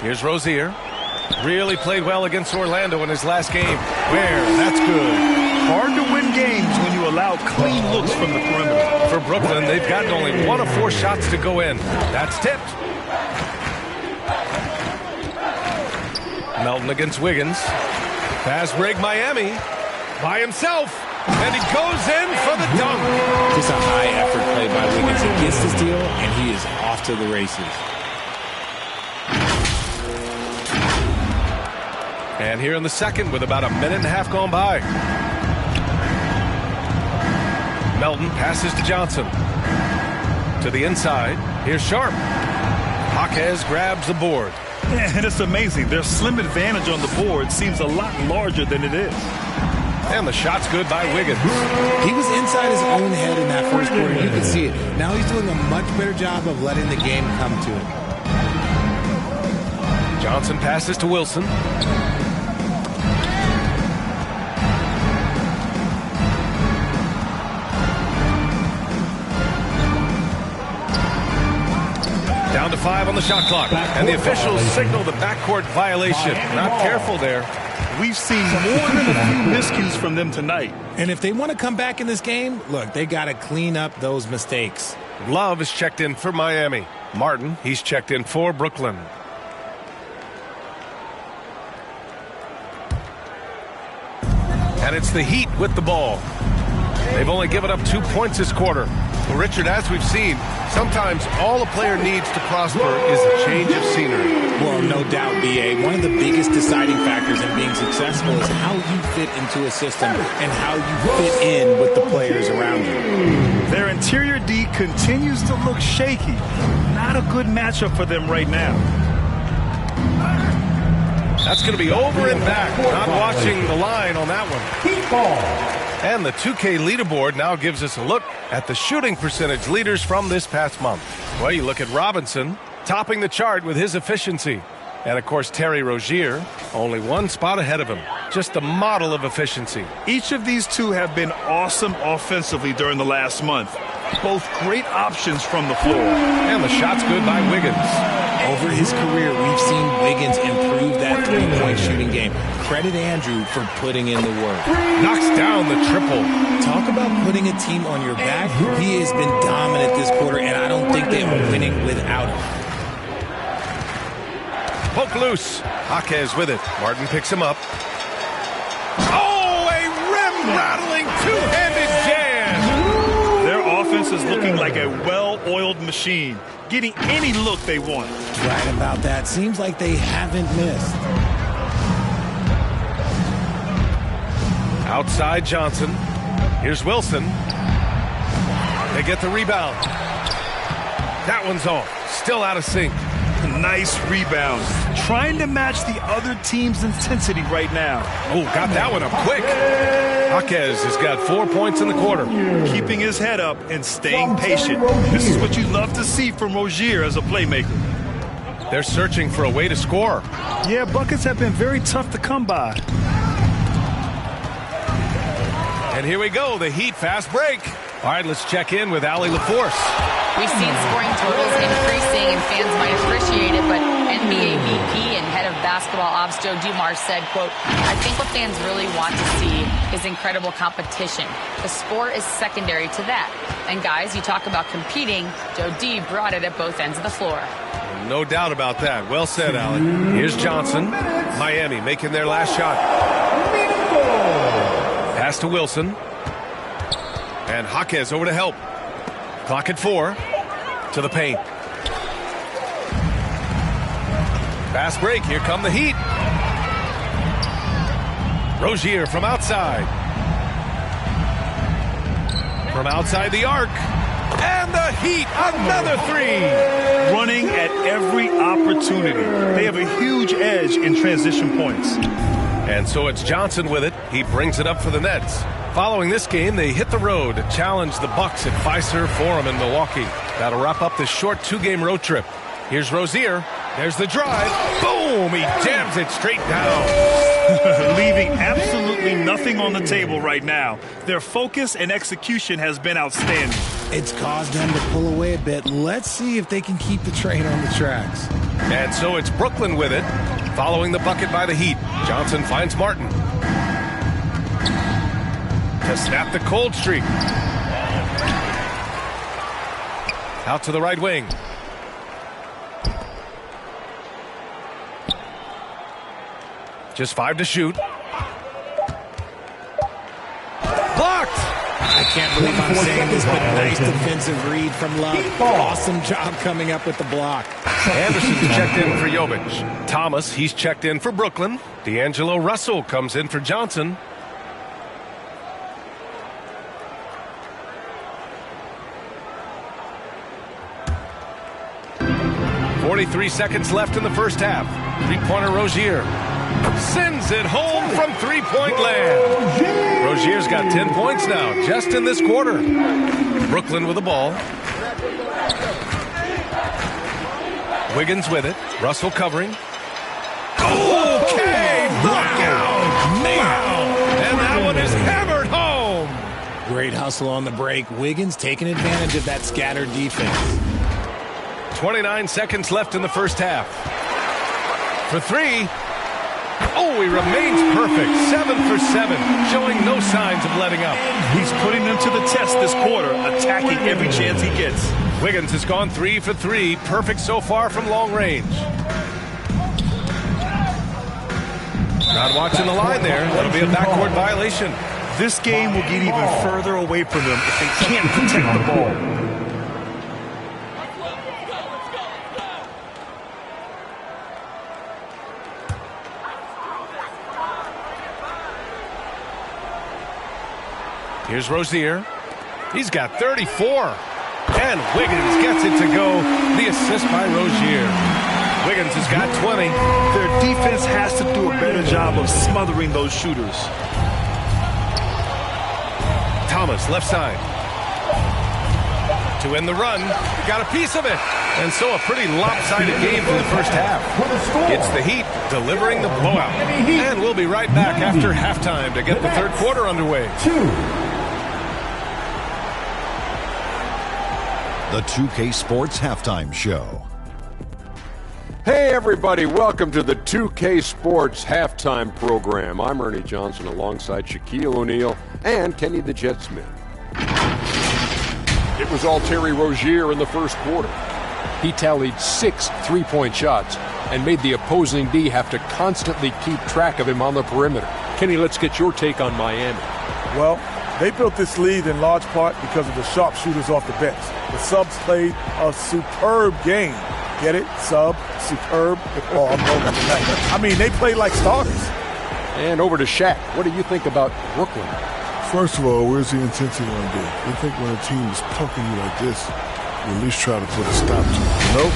Here's Rozier. Really played well against Orlando in his last game. Where? That's good. Hard to win games when you allow clean looks from the perimeter. For Brooklyn, they've gotten only 1 of 4 shots to go in. That's tipped. Melton against Wiggins. Fast break Miami. By himself. And he goes in for the dunk. Just a high effort play by Wiggins. He gets the steal, and he is off to the races. And here in the second with about a minute and a half gone by. Melton passes to Johnson. To the inside. Here's Sharp. Jaquez grabs the board. And it's amazing. Their slim advantage on the board seems a lot larger than it is. And the shot's good by Wiggins. He was inside his own head in that first quarter. You can see it. Now he's doing a much better job of letting the game come to him. Johnson passes to Wilson. Down to 5 on the shot clock. And the officials signal the backcourt violation. Not careful there. We've seen more than a few miscues from them tonight. And if they want to come back in this game, look, they got to clean up those mistakes. Love is checked in for Miami. Martin, he's checked in for Brooklyn. And it's the Heat with the ball. They've only given up 2 points this quarter. Well, Richard, as we've seen, sometimes all a player needs to prosper is a change of scenery. Well, no doubt, B.A. One of the biggest deciding factors in being successful is how you fit into a system and how you fit in with the players around you. Their interior D continues to look shaky. Not a good matchup for them right now. That's going to be over and back. Not watching the line on that one. And the 2K leaderboard now gives us a look at the shooting percentage leaders from this past month. Well, you look at Robinson topping the chart with his efficiency. And, of course, Terry Rozier, only 1 spot ahead of him. Just a model of efficiency. Each of these two have been awesome offensively during the last month. Both great options from the floor. And the shot's good by Wiggins. Over his career, we've seen Wiggins improve that three-point shooting game. Credit Andrew for putting in the work. Knocks down the triple. Talk about putting a team on your back. He has been dominant this quarter, and I don't think they are winning without him. Poke loose. Jaquez with it. Martin picks him up. Oh, a rim-rattling two-handed jam. Their offense is looking like a well-oiled machine, getting any look they want. Right about that. Seems like they haven't missed. Outside Johnson. Here's Wilson. They get the rebound. That one's off. Still out of sync. Nice rebound. Trying to match the other team's intensity right now. Oh, got that one up quick. Jaquez has got 4 points in the quarter. Keeping his head up and staying patient. This is what you love to see from Rozier as a playmaker. They're searching for a way to score. Yeah, buckets have been very tough to come by. And here we go, the Heat fast break. All right, let's check in with Allie LaForce. We've seen scoring totals increasing, and fans might appreciate it, but NBA VP and head of basketball ops Joe Dumars said, quote, "I think what fans really want to see is incredible competition. The sport is secondary to that. And guys, you talk about competing, Joe D brought it at both ends of the floor." No doubt about that. Well said, Alec. Here's Johnson. Miami making their last shot. Pass to Wilson. And Jaquez over to help. Clock at 4. To the paint. Fast break. Here come the Heat. Rozier from outside. From outside the arc. And the Heat, another three. Running at every opportunity. They have a huge edge in transition points. And so it's Johnson with it. He brings it up for the Nets. Following this game, they hit the road to challenge the Bucks at Fiserv Forum in Milwaukee. That'll wrap up this short 2-game road trip. Here's Rozier. There's the drive. Boom! He jams it straight down. Leaving absolutely nothing on the table right now. Their focus and execution has been outstanding. It's caused them to pull away a bit. Let's see if they can keep the train on the tracks. And so it's Brooklyn with it. Following the bucket by the Heat, Johnson finds Martin. To snap the cold streak. Out to the right wing. Just 5 to shoot. Blocked! I can't believe I'm saying this, but nice defensive read from Love. Awesome job coming up with the block. Anderson's checked in for Jovic. Thomas, he's checked in for Brooklyn. D'Angelo Russell comes in for Johnson. .43 seconds left in the first half. Three-pointer Rozier. Sends it home from three-point land. Rozier's got 10 points now, just in this quarter. Brooklyn with the ball. Wiggins with it. Russell covering. Okay! Knockout! Man! And that one is hammered home! Great hustle on the break. Wiggins taking advantage of that scattered defense. 29 seconds left in the first half. For three. Oh, he remains perfect. 7 for 7, showing no signs of letting up. He's putting them to the test this quarter, attacking every chance he gets. Wiggins has gone 3 for 3, perfect so far from long range. Not watching the line there. That'll be a backcourt violation. This game will get even further away from them if they can't protect the ball. Here's Rozier. He's got 34. And Wiggins gets it to go. The assist by Rozier. Wiggins has got 20. Their defense has to do a better job of smothering those shooters. Thomas, left side. To end the run. Got a piece of it. And so a pretty lopsided game for the first half. It's the Heat delivering the blowout. And we'll be right back after halftime to get the third quarter underway. The 2K Sports Halftime Show. Hey everybody, welcome to the 2K Sports Halftime Program. I'm Ernie Johnson alongside Shaquille O'Neal and Kenny the Jet Smith. It was all Terry Rozier in the first quarter. He tallied 6 three-point shots and made the opposing D have to constantly keep track of him on the perimeter. Kenny, let's get your take on Miami. Well, they built this lead in large part because of the sharpshooters off the bench. The subs played a superb game. Get it? Sub, superb. Oh, I'm over tonight. I mean, they played like starters. And over to Shaq. What do you think about Brooklyn? First of all, where's the intensity going to be? I think when a team is punking you like this, you at least try to put a stop to it. Nope.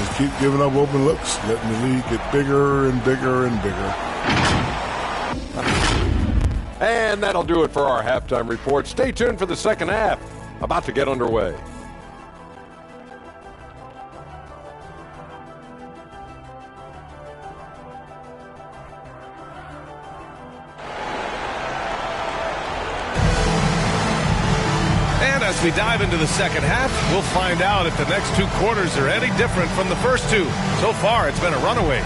Just keep giving up open looks, letting the lead get bigger and bigger and bigger. And that'll do it for our halftime report. Stay tuned for the second half. About to get underway. As we dive into the second half, we'll find out if the next 2 quarters are any different from the first 2. So far, it's been a runaway.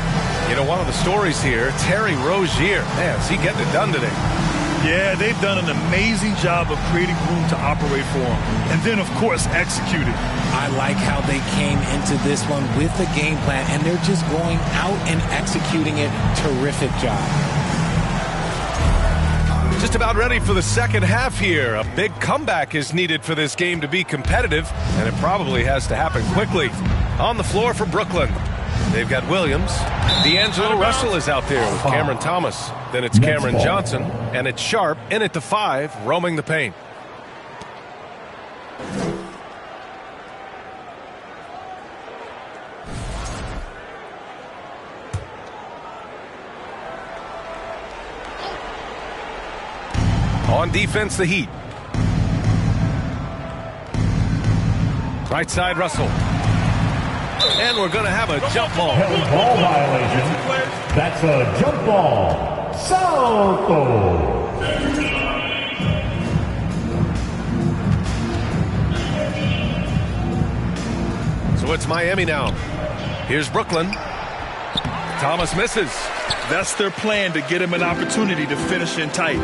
You know, one of the stories here, Terry Rozier. Man, is he getting it done today? Yeah, they've done an amazing job of creating room to operate for him. And then, of course, executing. I like how they came into this one with the game plan, and they're just going out and executing it. Terrific job. Just about ready for the second half here. A big comeback is needed for this game to be competitive, and it probably has to happen quickly. On the floor for Brooklyn, they've got Williams. D'Angelo Russell is out there with Cameron Thomas. Then it's Cameron Johnson, and it's Sharp in at the 5, roaming the paint. On defense, the Heat. Right side, Russell. And we're going to have a jump ball. Ball violation. That's a jump ball. Salto. So it's Miami now. Here's Brooklyn. Thomas misses. That's their plan, to get him an opportunity to finish in tight.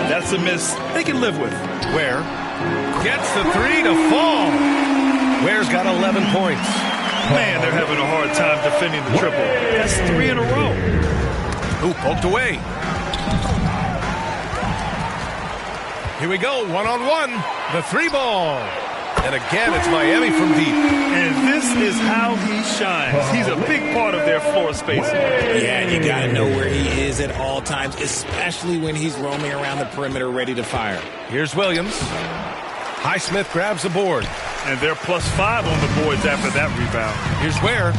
That's a miss they can live with. Ware gets the 3 to fall. Ware's got 11 points. Man, they're having a hard time defending the triple. That's 3 in a row. Ooh, poked away. Here we go, one-on-one. The 3 ball. And again, it's Miami from deep. And this is how he shines. He's a big part of their floor space. Yeah, you got to know where he is at all times, especially when he's roaming around the perimeter ready to fire. Here's Williams. Highsmith grabs the board. And they're +5 on the boards after that rebound. Here's Ware.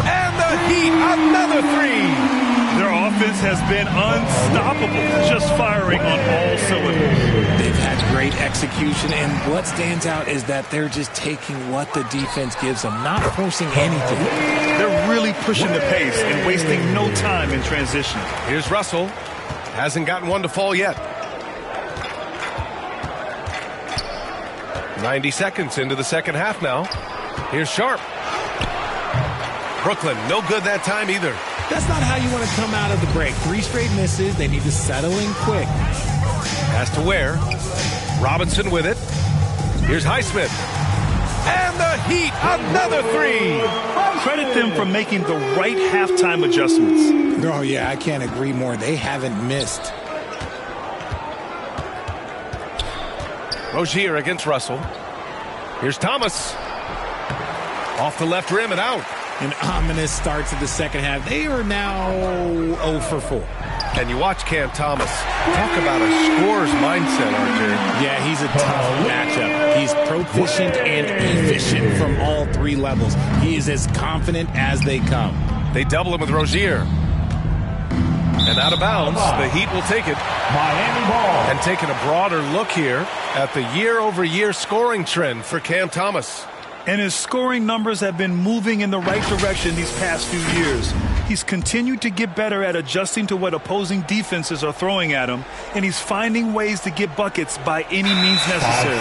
And the Heat, another 3. Their offense has been unstoppable, just firing on all cylinders. They've had great execution, and what stands out is that they're just taking what the defense gives them, not forcing anything. They're really pushing the pace and wasting no time in transition. Here's Russell. Hasn't gotten one to fall yet. 90 seconds into the second half now. Here's Sharp. Brooklyn, no good that time either. That's not how you want to come out of the break. 3 straight misses. They need to settle in quick. Pass to Ware. Robinson with it. Here's Highsmith. And the Heat, another 3. Credit them for making the right halftime adjustments. Oh, yeah, I can't agree more. They haven't missed. Rozier against Russell. Here's Thomas. Off the left rim and out. An ominous start to the second half. They are now 0 for 4. And you watch Cam Thomas. Talk about a scorer's mindset, RJ. Yeah, he's a tough matchup. He's proficient and efficient from all 3 levels. He is as confident as they come. They double him with Rozier. And out of bounds, the Heat will take it. Miami ball. And taking a broader look here at the year-over-year scoring trend for Cam Thomas. And his scoring numbers have been moving in the right direction these past few years. He's continued to get better at adjusting to what opposing defenses are throwing at him, and he's finding ways to get buckets by any means necessary.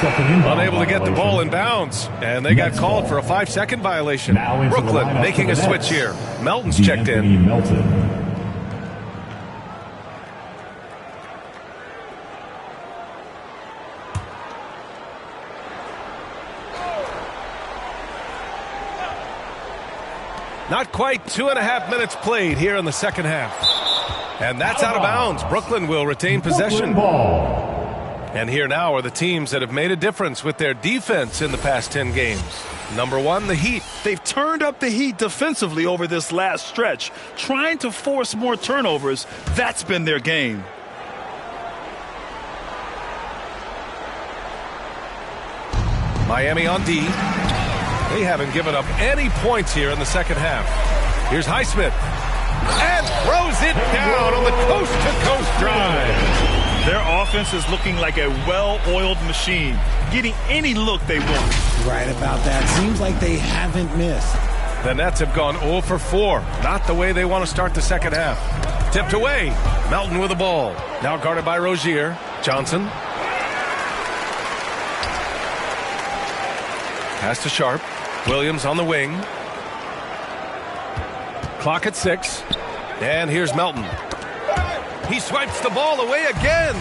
Unable to get the ball in bounds, and they got called for a 5-second violation. Brooklyn making a switch here. Melton's checked in. Not quite 2.5 minutes played here in the second half. And that's out of bounds. Brooklyn will retain possession. And here now are the teams that have made a difference with their defense in the past 10 games. Number 1, the Heat. They've turned up the heat defensively over this last stretch, trying to force more turnovers. That's been their game. Miami on D. They haven't given up any points here in the second half. Here's Highsmith. And throws it down on the coast-to-coast drive. Their offense is looking like a well-oiled machine, getting any look they want. Right about that. Seems like they haven't missed. The Nets have gone 0 for 4. Not the way they want to start the second half. Tipped away. Melton with the ball. Now guarded by Rozier. Johnson. Pass to Sharp. Williams on the wing. Clock at 6. And here's Melton. He swipes the ball away again.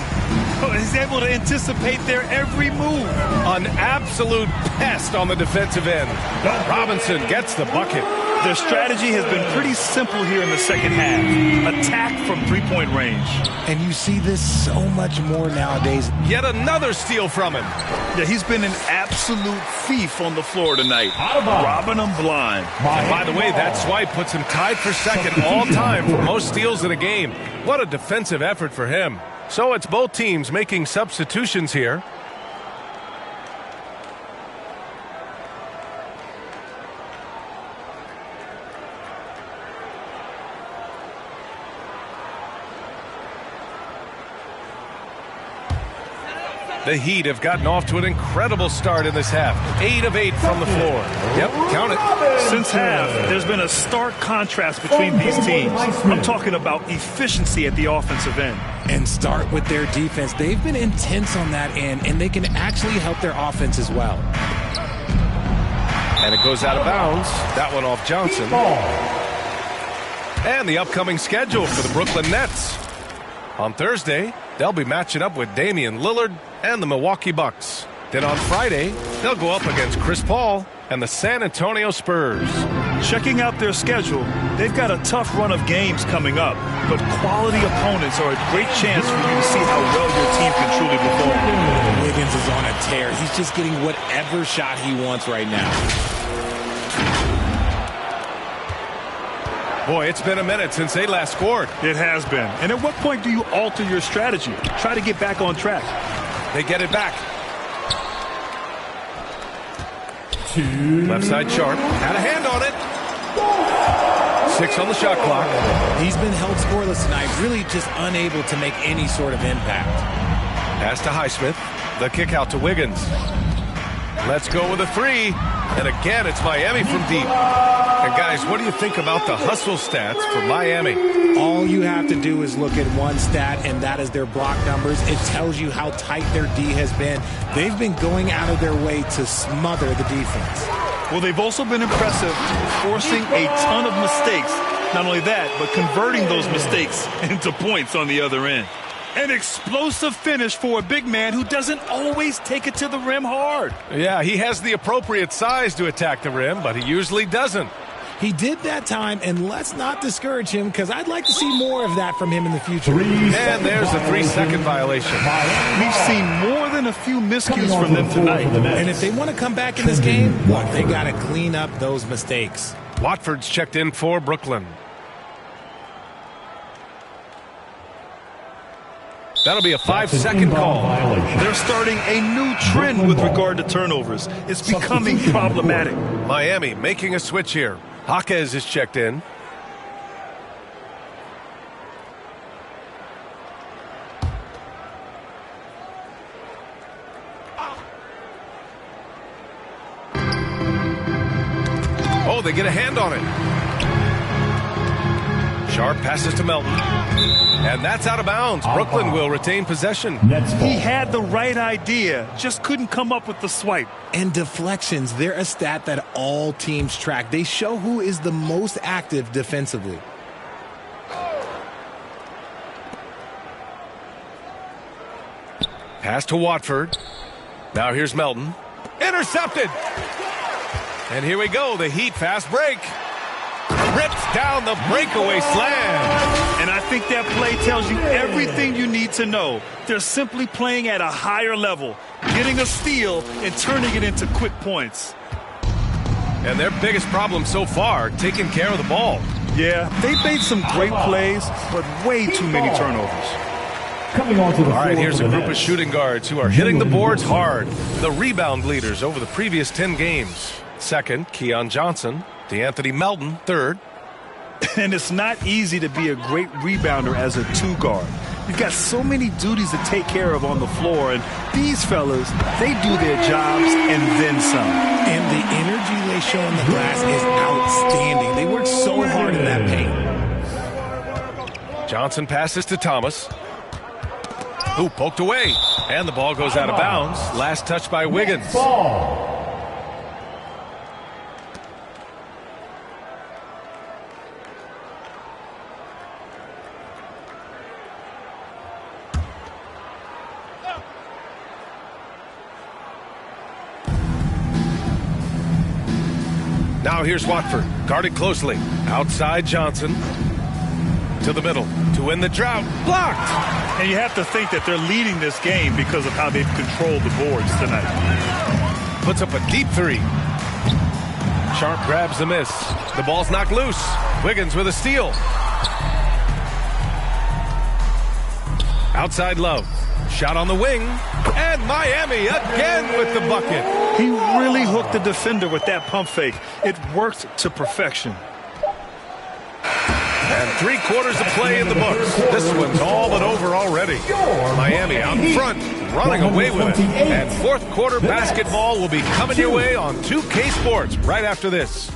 He's able to anticipate their every move. An absolute pest on the defensive end. Robinson gets the bucket. Their strategy has been pretty simple here in the second half. Attack from three-point range. And you see this so much more nowadays. Yet another steal from him. Yeah, he's been an absolute thief on the floor tonight. Robbing them blind. And by the way, that swipe puts him tied for second all time for most steals in a game. What a defensive effort for him. So it's both teams making substitutions here. The Heat have gotten off to an incredible start in this half. 8 of 8 from the floor. Yep, count it. Since half, there's been a stark contrast between these teams. I'm talking about efficiency at the offensive end. And start with their defense. They've been intense on that end, and they can actually help their offense as well. And it goes out of bounds. That one off Johnson. And the upcoming schedule for the Brooklyn Nets. On Thursday, they'll be matching up with Damian Lillard and the Milwaukee Bucks. Then on Friday, they'll go up against Chris Paul and the San Antonio Spurs. Checking out their schedule, they've got a tough run of games coming up, but quality opponents are a great chance for you to see how well your team can truly perform. Wiggins is on a tear. He's just getting whatever shot he wants right now. Boy, it's been a minute since they last scored. It has been. And at what point do you alter your strategy? Try to get back on track. They get it back. Left side Sharp. Had a hand on it. 6 on the shot clock. He's been held scoreless tonight, really just unable to make any sort of impact. Pass to Highsmith. The kick out to Wiggins. Let's go with a 3. And again, it's Miami from deep. And guys, what do you think about the hustle stats for Miami? All you have to do is look at one stat, and that is their block numbers. It tells you how tight their D has been. They've been going out of their way to smother the defense. Well, they've also been impressive, forcing a ton of mistakes. Not only that, but converting those mistakes into points on the other end. An explosive finish for a big man who doesn't always take it to the rim hard. Yeah, he has the appropriate size to attack the rim, but he usually doesn't. He did that time, and let's not discourage him because I'd like to see more of that from him in the future. And there's a 3-second violation. We've seen more than a few miscues from them tonight. And if they want to come back in this game, they got to clean up those mistakes. Watford's checked in for Brooklyn. That'll be a 5-second call. They're starting a new trend with regard to turnovers. It's becoming problematic. Miami making a switch here. Jaquez is checked in. Oh, they get a hand on it. Sharp passes to Melton. And that's out of bounds. Brooklyn will retain possession. He had the right idea, just couldn't come up with the swipe. And deflections, they're a stat that all teams track. They show who is the most active defensively. Pass to Watford. Now here's Melton. Intercepted. And here we go, the Heat fast break. Rips down the breakaway slam. And I think that play tells you everything you need to know. They're simply playing at a higher level, getting a steal and turning it into quick points. And their biggest problem so far, taking care of the ball. Yeah, they've made some great plays, but way too many turnovers. All right, here's a group of shooting guards who are hitting the boards hard. The rebound leaders over the previous 10 games. Second, Keon Johnson. DeAnthony Melton, third. And it's not easy to be a great rebounder as a two guard. You've got so many duties to take care of on the floor, and these fellas, they do their jobs and then some. And the energy they show on the glass is outstanding. They work so hard in that paint. Johnson passes to Thomas, who poked away. And the ball goes out of bounds. Last touch by Wiggins. Now here's Watford, guarded closely. Outside Johnson. To the middle to win the drought. Blocked! And you have to think that they're leading this game because of how they've controlled the boards tonight. Puts up a deep three. Sharp grabs the miss. The ball's knocked loose. Wiggins with a steal. Outside Love. Shot on the wing. And Miami again with the bucket. He really hooked the defender with that pump fake. It worked to perfection. And 3/4 of play in the books. This one's all but over already. Miami out in front, running away with it. And fourth quarter basketball will be coming your way on 2K Sports right after this.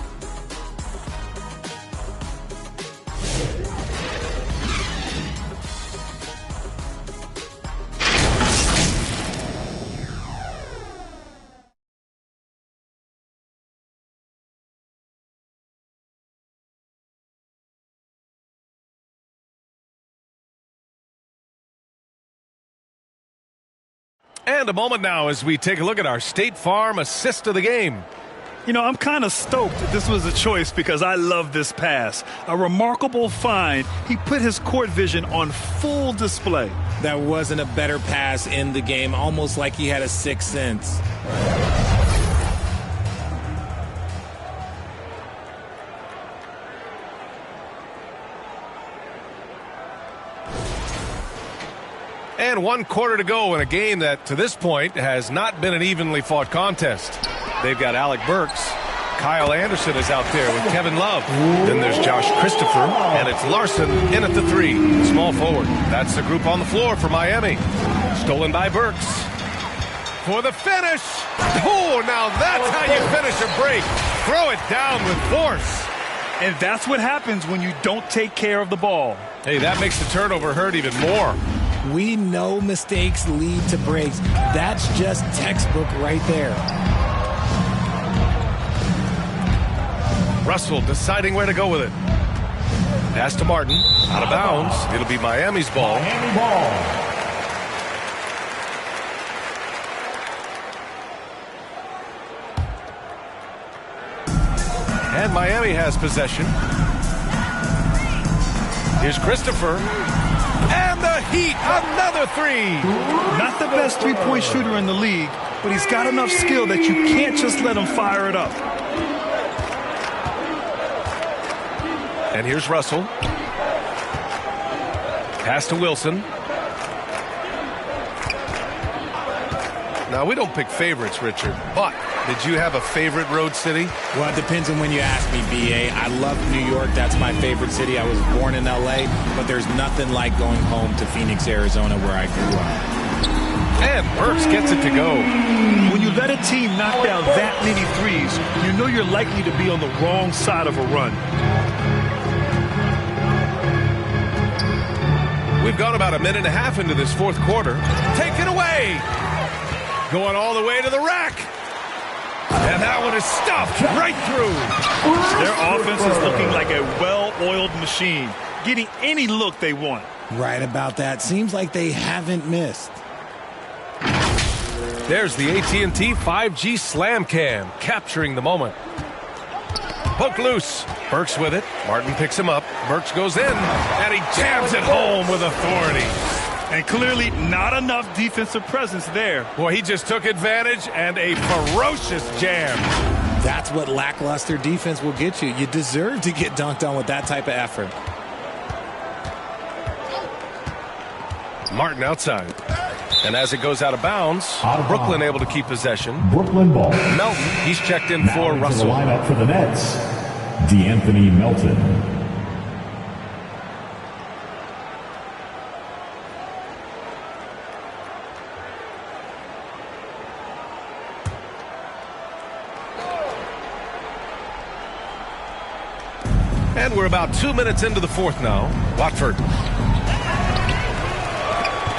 And a moment now as we take a look at our State Farm assist of the game. You know, I'm kind of stoked that this was a choice because I love this pass. A remarkable find. He put his court vision on full display. That wasn't a better pass in the game, almost like he had a sixth sense. And 1/4 to go in a game that, to this point, has not been an evenly fought contest. They've got Alec Burks. Kyle Anderson is out there with Kevin Love. Then there's Josh Christopher, and it's Larson in at the 3, small forward. That's the group on the floor for Miami. Stolen by Burks. For the finish. Oh, now that's how you finish a break. Throw it down with force. And that's what happens when you don't take care of the ball. Hey, that makes the turnover hurt even more. We know mistakes lead to breaks. That's just textbook right there. Russell deciding where to go with it. Pass to Martin. Out of bounds. It'll be Miami's ball. Miami ball. And Miami has possession. Here's Christopher. And the Heat, another 3. Not the best three-point shooter in the league, but he's got enough skill that you can't just let him fire it up. And here's Russell. Pass to Wilson. Now, we don't pick favorites, Richard, but did you have a favorite road city? Well, it depends on when you ask me, B.A. I love New York. That's my favorite city. I was born in L.A., but there's nothing like going home to Phoenix, Arizona, where I grew up. And Burks gets it to go. When you let a team knock down that many threes, you know you're likely to be on the wrong side of a run. We've gone about a minute and a half into this fourth quarter. Take it away! Going all the way to the rack. And that one is stuffed right through. Their offense is looking like a well-oiled machine, getting any look they want. Right about that. Seems like they haven't missed. There's the AT&T 5G Slam Cam, capturing the moment. Poke loose. Burks with it. Martin picks him up. Burks goes in, and he jams it home with authority. And clearly not enough defensive presence there. Boy, he just took advantage and a ferocious jam. That's what lackluster defense will get you. You deserve to get dunked on with that type of effort. Martin outside. And as it goes out of bounds, Brooklyn able to keep possession. Brooklyn ball. Melton, he's checked in for Russell. The lineup for the Nets, DeAnthony Melton. And we're about 2 minutes into the fourth now. Watford.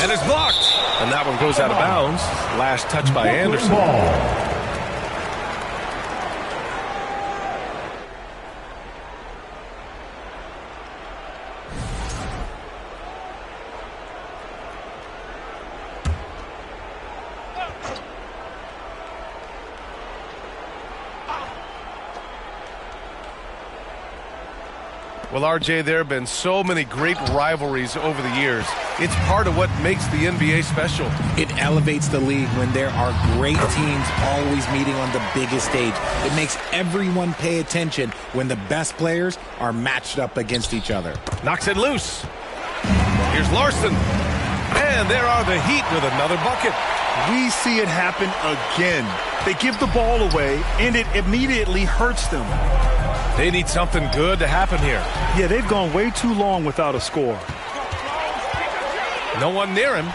And it's blocked. And that one goes out of bounds. Last touch by Anderson. Well, RJ, there have been so many great rivalries over the years. It's part of what makes the NBA special. It elevates the league when there are great teams always meeting on the biggest stage. It makes everyone pay attention when the best players are matched up against each other. Knocks it loose. Here's Larson. And there are the Heat with another bucket. We see it happen again. They give the ball away, and it immediately hurts them. They need something good to happen here. Yeah, they've gone way too long without a score. No one near him.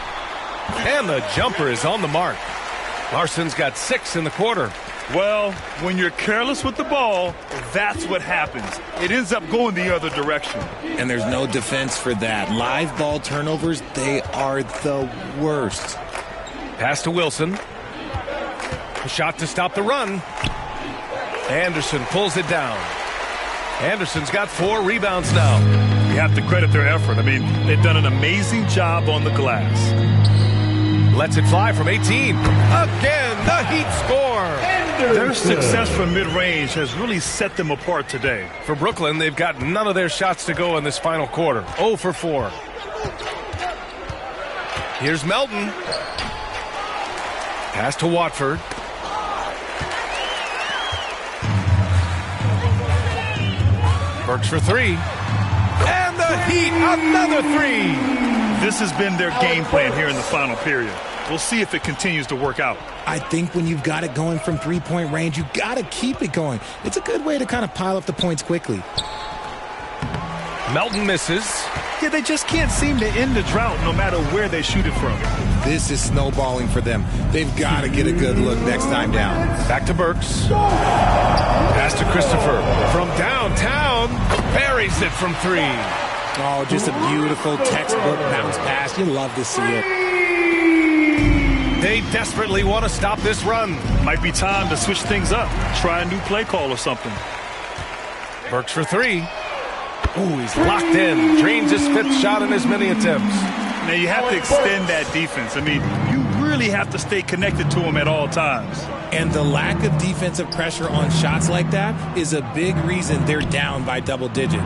And the jumper is on the mark. Larson's got 6 in the quarter. Well, when you're careless with the ball, that's what happens. It ends up going the other direction. And there's no defense for that. Live ball turnovers, they are the worst. Pass to Wilson. A shot to stop the run. Anderson pulls it down. Anderson's got 4 rebounds now. You have to credit their effort. I mean, they've done an amazing job on the glass. Lets it fly from 18. Again, the Heat score. Their success from mid-range has really set them apart today. For Brooklyn, they've got none of their shots to go in this final quarter. 0 for 4. Here's Melton. Pass to Watford. Burks for 3. And the Heat, another 3. This has been their game plan here in the final period. We'll see if it continues to work out. I think when you've got it going from three-point range, you got to keep it going. It's a good way to kind of pile up the points quickly. Melton misses. Yeah, they just can't seem to end the drought no matter where they shoot it from. This is snowballing for them. They've got to get a good look next time down. Back to Burks. Pass to Christopher. From downtown, buries it from 3. Oh, just a beautiful textbook bounce pass. You love to see it. They desperately want to stop this run. Might be time to switch things up. Try a new play call or something. Burks for 3. Ooh, he's locked in. Drains his 5th shot in as many attempts. Now, you have to extend that defense. I mean, you really have to stay connected to him at all times. And the lack of defensive pressure on shots like that is a big reason they're down by double digits.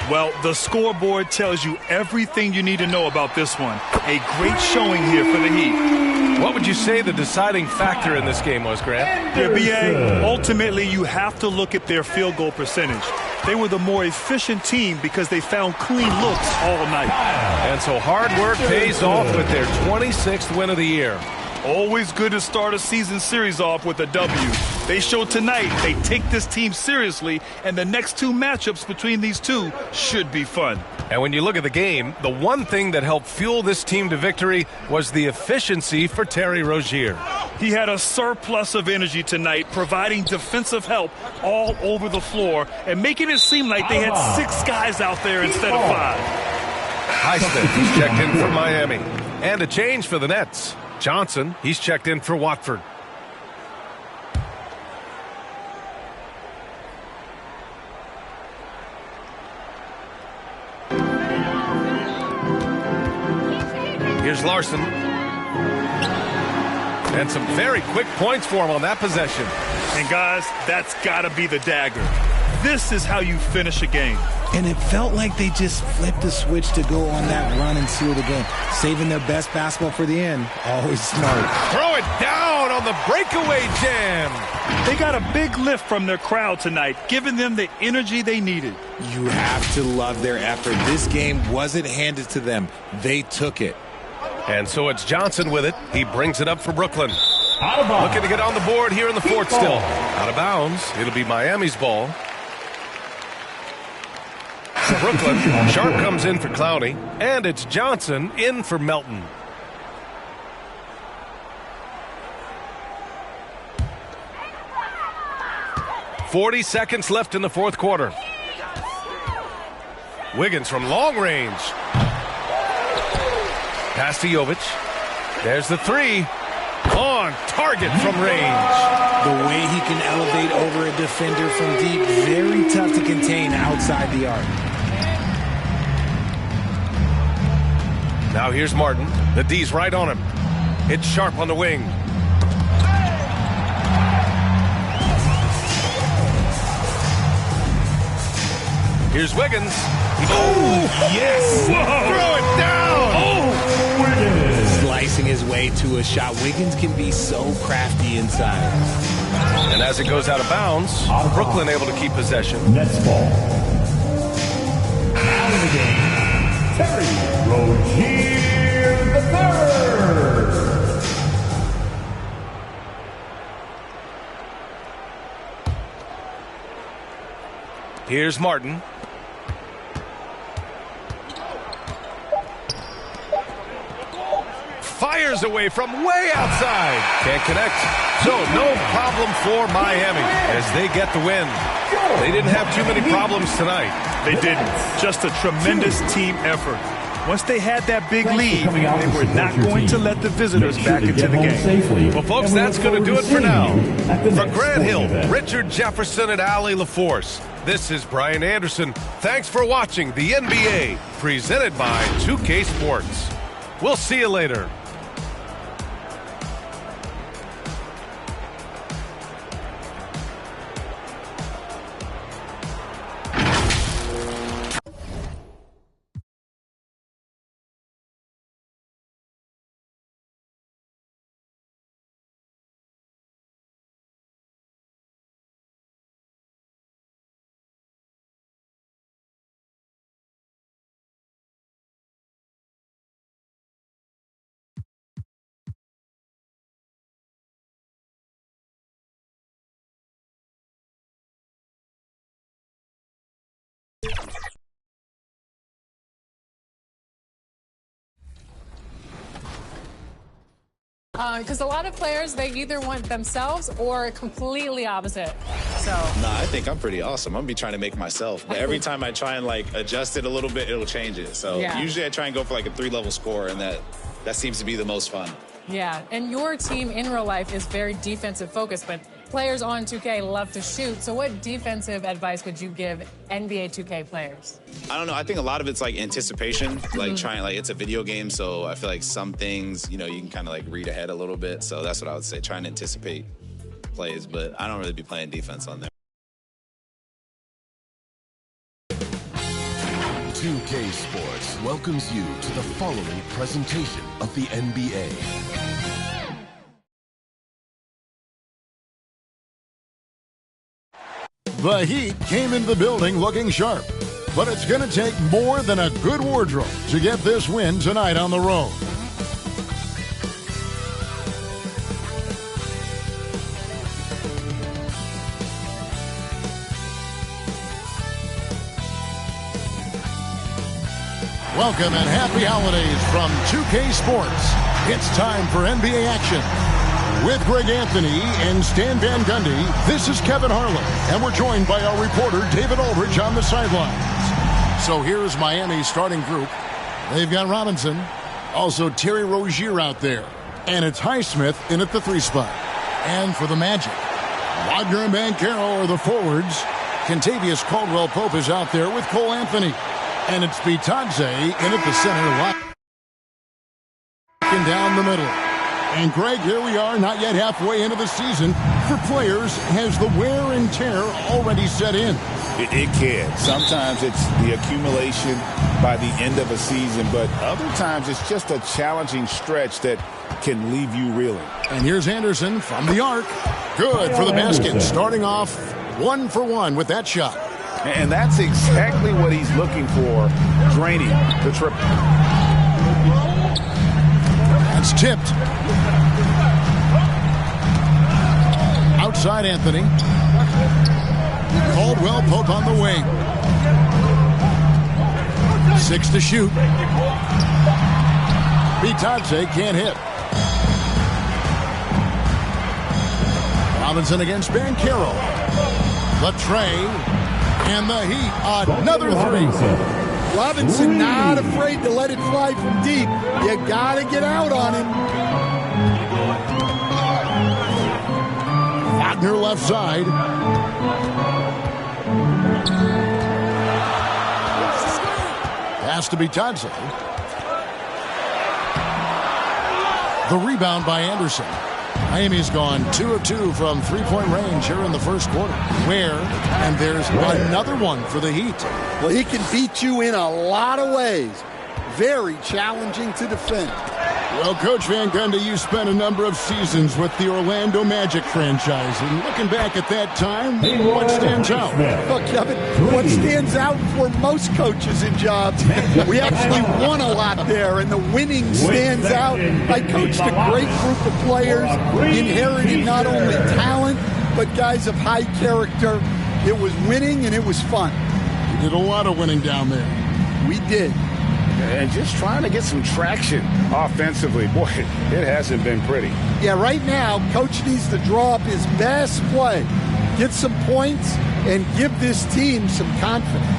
Well, the scoreboard tells you everything you need to know about this one. A great showing here for the Heat. What would you say the deciding factor in this game was, Grant? Yeah, B.A., ultimately you have to look at their field goal percentage. They were the more efficient team because they found clean looks all night. And so hard work pays off with their 26th win of the year. Always good to start a season series off with a W. They showed tonight they take this team seriously, and the next 2 matchups between these two should be fun. And when you look at the game, the one thing that helped fuel this team to victory was the efficiency for Terry Rozier. He had a surplus of energy tonight, providing defensive help all over the floor and making it seem like they had 6 guys out there instead of 5. Highsmith, he's checked in for Miami. And a change for the Nets. Johnson, he's checked in for Watford. Here's Larson. And some very quick points for him on that possession. And guys, that's got to be the dagger. This is how you finish a game. And it felt like they just flipped the switch to go on that run and seal the game. Saving their best basketball for the end. Always smart. Throw it down on the breakaway jam. They got a big lift from their crowd tonight, giving them the energy they needed. You have to love their effort. This game wasn't handed to them. They took it. And so it's Johnson with it. He brings it up for Brooklyn. Looking to get on the board here in the 4th still. Out of bounds. It'll be Miami's ball. For Brooklyn, Sharp comes in for Clowney. And it's Johnson in for Melton. "40 seconds left in the 4th quarter. Wiggins from long range. Pass to Jovic. There's the 3. On target from range. The way he can elevate over a defender from deep, very tough to contain outside the arc. Now here's Martin. The D's right on him. It's Sharp on the wing. Here's Wiggins. Oh, yes. Throw it down. Oh, slicing his way to a shot. Wiggins can be so crafty inside. And as it goes out of bounds, Brooklyn able to keep possession. Nets ball. Out of the game, Terry Rozier III. Here's Martin. Fires away from way outside. Can't connect. So no problem for Miami as they get the win. They didn't have too many problems tonight. They didn't. Just a tremendous team effort. Once they had that big lead, they were not going to let the visitors back into the game. Well, folks, that's going to do it for now. For Grant Hill, Richard Jefferson, and Allie LaForce, this is Brian Anderson. Thanks for watching the NBA, presented by 2K Sports. We'll see you later. Because a lot of players, they either want themselves or completely opposite. So. Nah, I think I'm pretty awesome. I'm gonna be trying to make myself. But every time I try and like adjust it a little bit, it'll change it. So usually I try and go for like a 3-level score, and that seems to be the most fun. Yeah, and your team in real life is very defensive focused, but players on 2K love to shoot. So what defensive advice would you give NBA 2K players? I don't know. I think a lot of it's like anticipation, like it's a video game. So I feel like some things, you can kind of like read ahead a little bit. So that's what I would say, trying to anticipate plays, but I don't really be playing defense on there. 2K Sports welcomes you to the following presentation of the NBA. The Heat came into the building looking sharp, but it's going to take more than a good wardrobe to get this win tonight on the road. Welcome and happy holidays from 2K Sports. It's time for NBA action. With Greg Anthony and Stan Van Gundy, this is Kevin Harlan, and we're joined by our reporter David Aldridge on the sidelines. So here's Miami's starting group. They've got Robinson, also Terry Rozier out there, and it's Highsmith in at the 3 spot. And for the Magic, Wagner and Banchero are the forwards. Kentavious Caldwell-Pope is out there with Cole Anthony. And it's Bitadze in at the center, locking down the middle. And Greg, here we are, not yet halfway into the season. For players, has the wear and tear already set in? It can. Sometimes it's the accumulation by the end of a season, but other times it's just a challenging stretch that can leave you reeling. And here's Anderson from the arc. Good for the basket, starting off 1 for 1 with that shot. And that's exactly what he's looking for, draining the triple. That's tipped. Outside Anthony. Caldwell-Pope on the wing. 6 to shoot. Bitadze can't hit. Robinson against Banchero. Latrey. And the Heat, another 3. Robinson not afraid to let it fly from deep. You got to get out on him. Wagner left side. Pass to Bitadze. The rebound by Anderson. Miami's gone 2 of 2 from three-point range here in the first quarter. And there's another one for the Heat. Well, he can beat you in a lot of ways. Very challenging to defend. Well, Coach Van Gundy, you spent a number of seasons with the Orlando Magic franchise. And looking back at that time, what stands out? Look, Kevin, what stands out for most coaches in jobs, we actually won a lot there, and the winning stands out. I coached a great group of players, inherited not only talent, but guys of high character. It was winning, and it was fun. You did a lot of winning down there. We did. And just trying to get some traction offensively. Boy, it hasn't been pretty. Yeah, right now, Coach needs to draw up his best play, get some points, and give this team some confidence.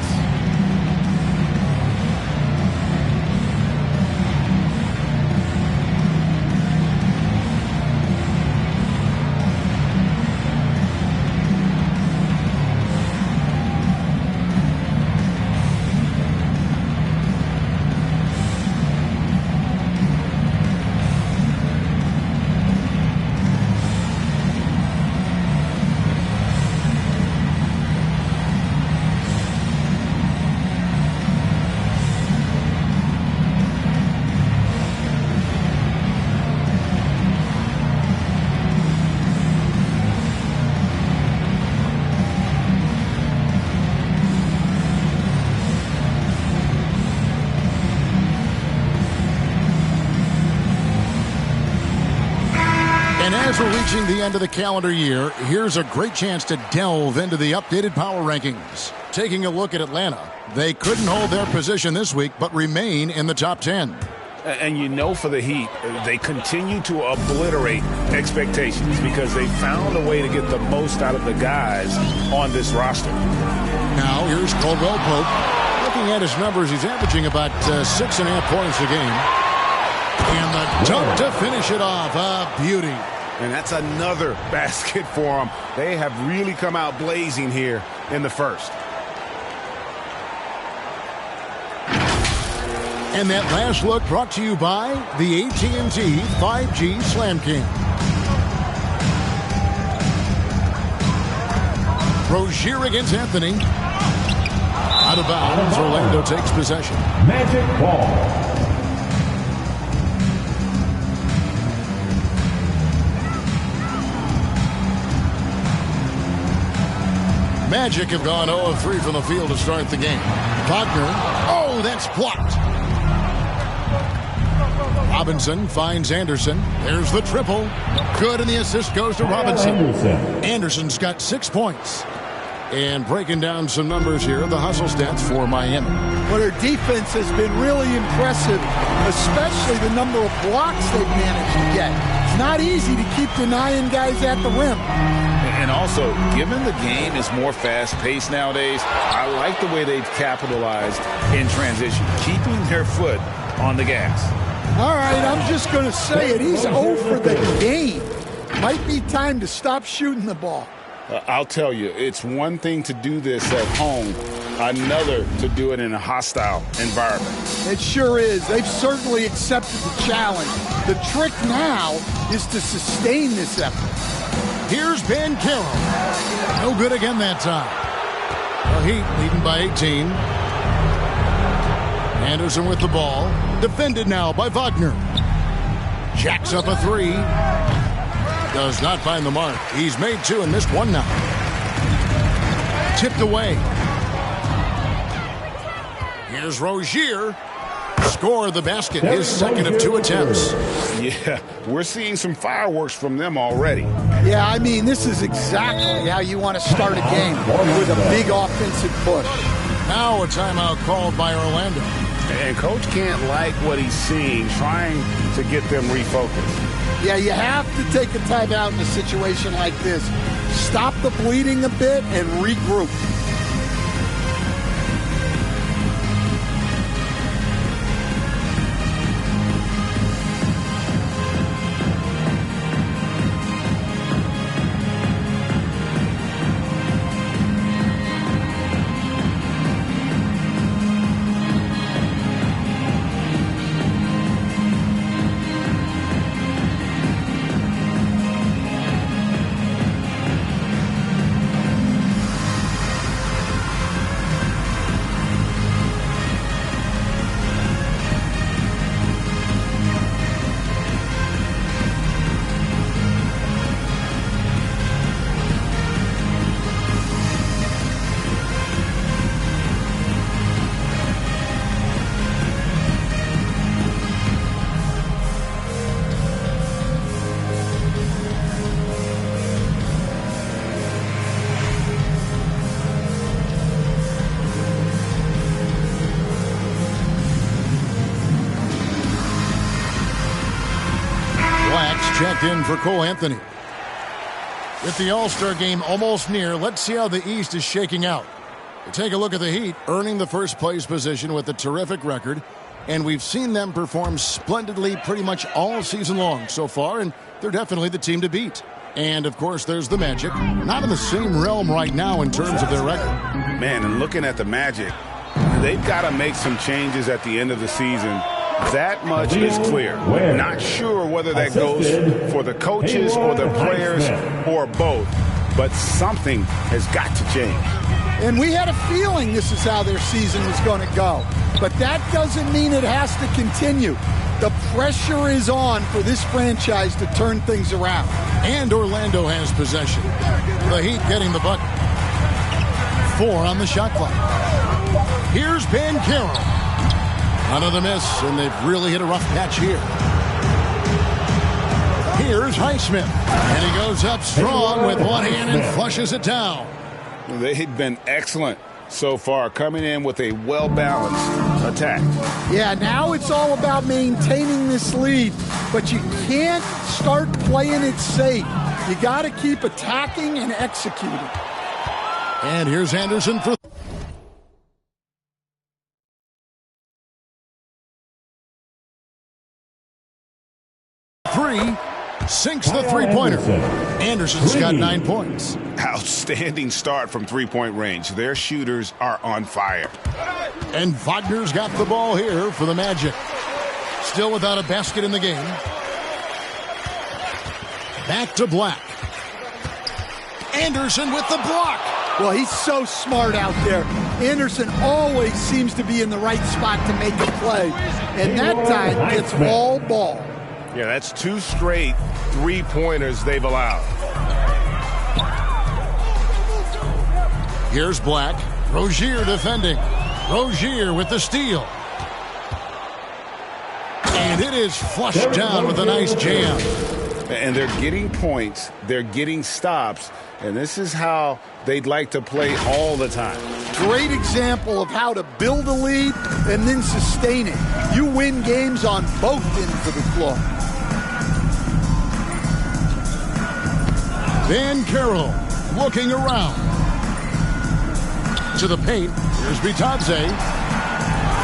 As we're reaching the end of the calendar year, here's a great chance to delve into the updated power rankings. Taking a look at Atlanta, they couldn't hold their position this week, but remain in the top 10. And you know, for the Heat, they continue to obliterate expectations because they found a way to get the most out of the guys on this roster. Now, here's Caldwell Pope. Looking at his numbers, he's averaging about 6.5 points a game. And the dunk to finish it off. A beauty. And that's another basket for them. They have really come out blazing here in the first. And that last look brought to you by the AT&T 5G Slam Cam. Rozier against Anthony. Out of bounds, Orlando takes possession. Magic ball. Magic have gone 0 of 3 from the field to start the game. Wagner, oh, that's blocked. Robinson finds Anderson. There's the triple. Good, and the assist goes to Robinson. Anderson's got 6 points. And breaking down some numbers here, the hustle stats for Miami. Well, their defense has been really impressive, especially the number of blocks they've managed to get. It's not easy to keep denying guys at the rim. And also, given the game is more fast-paced nowadays, I like the way they've capitalized in transition, keeping their foot on the gas. All right, I'm just going to say it. He's 0 for the game. Might be time to stop shooting the ball. I'll tell you, it's one thing to do this at home, another to do it in a hostile environment. It sure is. They've certainly accepted the challenge. The trick now is to sustain this effort. Here's Ben Carroll. No good again that time. The Heat leading by 18. Anderson with the ball. Defended now by Wagner. Jacks up a 3. Does not find the mark. He's made 2 and missed 1 now. Tipped away. Here's Rozier. Score the basket, his second of 2 attempts. Yeah, we're seeing some fireworks from them already. Yeah, I mean, this is exactly how you want to start a game, with a big offensive push. Now a timeout called by Orlando. And Coach can't like what he's seeing, trying to get them refocused. Yeah, you have to take a timeout in a situation like this. Stop the bleeding a bit and regroup. checked in for Cole Anthony. With the All-Star game almost near, let's see how the East is shaking out. We take a look at the Heat, earning the first place position with a terrific record. And we've seen them perform splendidly pretty much all season long so far, and they're definitely the team to beat. And, of course, there's the Magic. Not in the same realm right now in terms of their record. Man, and looking at the Magic, they've got to make some changes at the end of the season. That much is clear. Not sure whether that goes for the coaches or the players or both, but something has got to change. And we had a feeling this is how their season was going to go. But that doesn't mean it has to continue. The pressure is on for this franchise to turn things around. And Orlando has possession. The Heat getting the bucket. 4 on the shot clock. Here's Banchero. Another miss, and they've really hit a rough patch here. Here's Highsmith. And he goes up strong with one hand and flushes it down. They've been excellent so far, coming in with a well-balanced attack. Yeah, now it's all about maintaining this lead, but you can't start playing it safe. You got to keep attacking and executing. And here's Anderson for 3. Sinks the three-pointer. Anderson's got 9 points. Outstanding start from three-point range. Their shooters are on fire. And Wagner's got the ball here for the Magic. Still without a basket in the game. Back to Black. Anderson with the block. Well, he's so smart out there. Anderson always seems to be in the right spot to make a play. And that time gets all ball. Yeah, that's 2 straight three-pointers they've allowed. Here's Black. Rozier defending. Rozier with the steal. And it is flushed down with a nice jam. And they're getting points. They're getting stops. And this is how they'd like to play all the time. Great example of how to build a lead and then sustain it. You win games on both ends of the floor. Banchero looking around. To the paint. Here's Bitadze.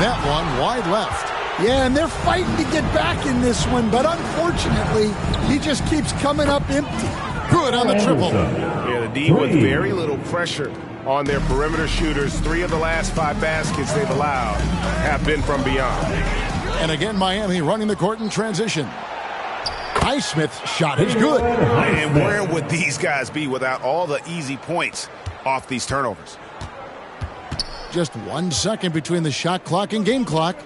That one wide left. Yeah, and they're fighting to get back in this one, but unfortunately, he just keeps coming up empty. Good on the triple. Yeah, the D with very little pressure on their perimeter shooters. 3 of the last 5 baskets they've allowed have been from beyond. And again, Miami running the court in transition. Highsmith's shot is good. And where would these guys be without all the easy points off these turnovers? Just 1 second between the shot clock and game clock.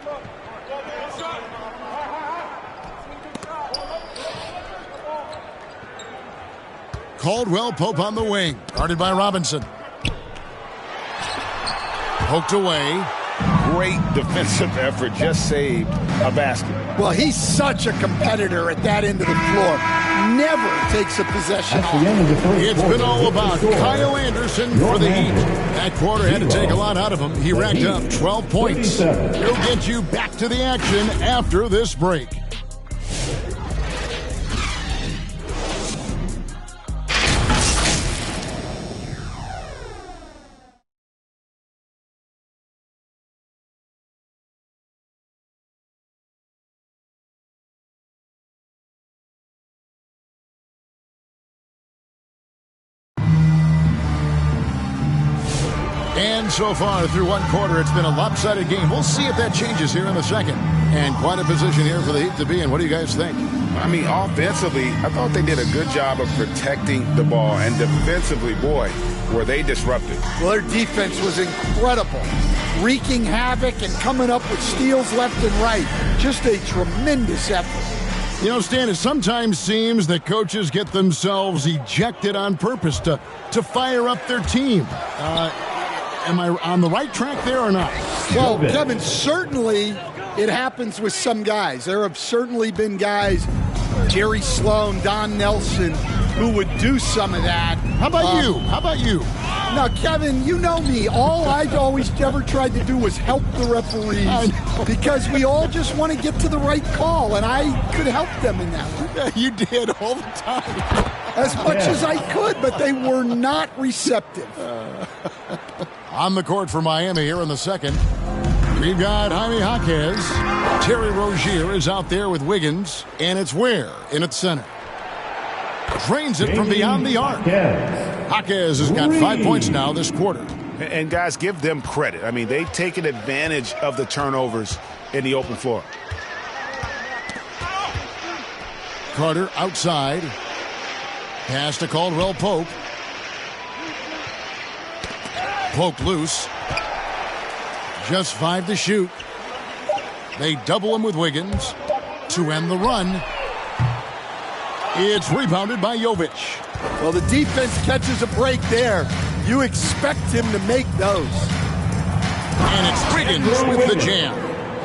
Caldwell Pope on the wing. Guarded by Robinson. Poked away. Great defensive effort. Just saved a basket. Well, he's such a competitor at that end of the floor. Never takes a possession off. It's been all about Kyle Anderson for the Heat. That quarter had to take a lot out of him. He racked up 12 points. He'll get you back to the action after this break. And so far, through 1 quarter, it's been a lopsided game. We'll see if that changes here in the second. And quite a position here for the Heat to be in. What do you guys think? I mean, offensively, I thought they did a good job of protecting the ball. And defensively, boy, were they disruptive. Well, their defense was incredible. Wreaking havoc and coming up with steals left and right. Just a tremendous effort. You know, Stan, it sometimes seems that coaches get themselves ejected on purpose to fire up their team. Am I on the right track there or not? Well, Kevin, certainly it happens with some guys. There have certainly been guys, Jerry Sloan, Don Nelson, who would do some of that. How about you? How about you? Now, Kevin, you know me. All I've always ever tried to do was help the referees because we all just want to get to the right call, and I could help them in that way. Yeah, you did all the time. As much as I could, but they were not receptive. On the court for Miami here in the second, we've got Jaime Jaquez. Terry Rozier is out there with Wiggins, and it's Ware in its center. Drains it from beyond the arc. Jaquez has got 5 points now this quarter. And guys, give them credit. I mean, they've taken advantage of the turnovers in the open floor. Carter outside. Pass to Caldwell Pope. Pope loose. Just 5 to shoot. They double him with Wiggins to end the run. It's rebounded by Jovic. Well, the defense catches a break there. You expect him to make those. And it's Wiggins with the jam.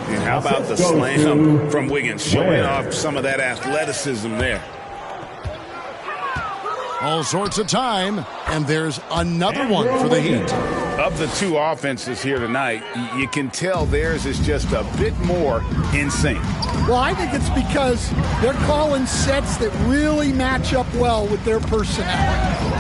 And how about the slam from Wiggins, showing off some of that athleticism there. All sorts of time, and there's another one for the Heat. Of the two offenses here tonight, you can tell theirs is just a bit more in sync. Well, I think it's because they're calling sets that really match up well with their personality.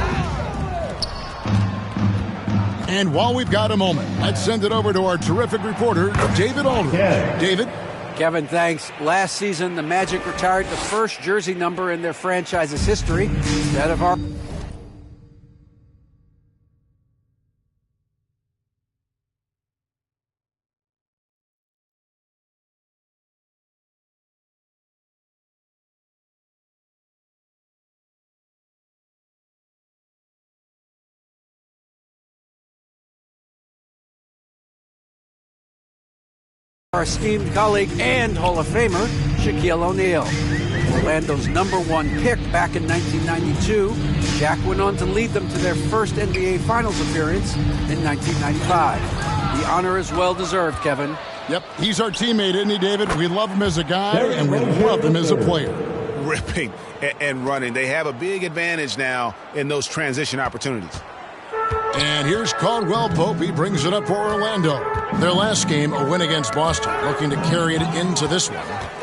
And while we've got a moment, let's send it over to our terrific reporter, David Aldridge. David? Kevin, thanks. Last season, the Magic retired the first jersey number in their franchise's history. That of our... our esteemed colleague and Hall of Famer, Shaquille O'Neal. Orlando's #1 pick back in 1992, Shaq went on to lead them to their first NBA Finals appearance in 1995. The honor is well-deserved, Kevin. Yep, he's our teammate, isn't he, David? We love him as a guy, and we love him as a player. Ripping and running. They have a big advantage now in those transition opportunities. And here's Caldwell Pope. He brings it up for Orlando. Their last game, a win against Boston, looking to carry it into this one.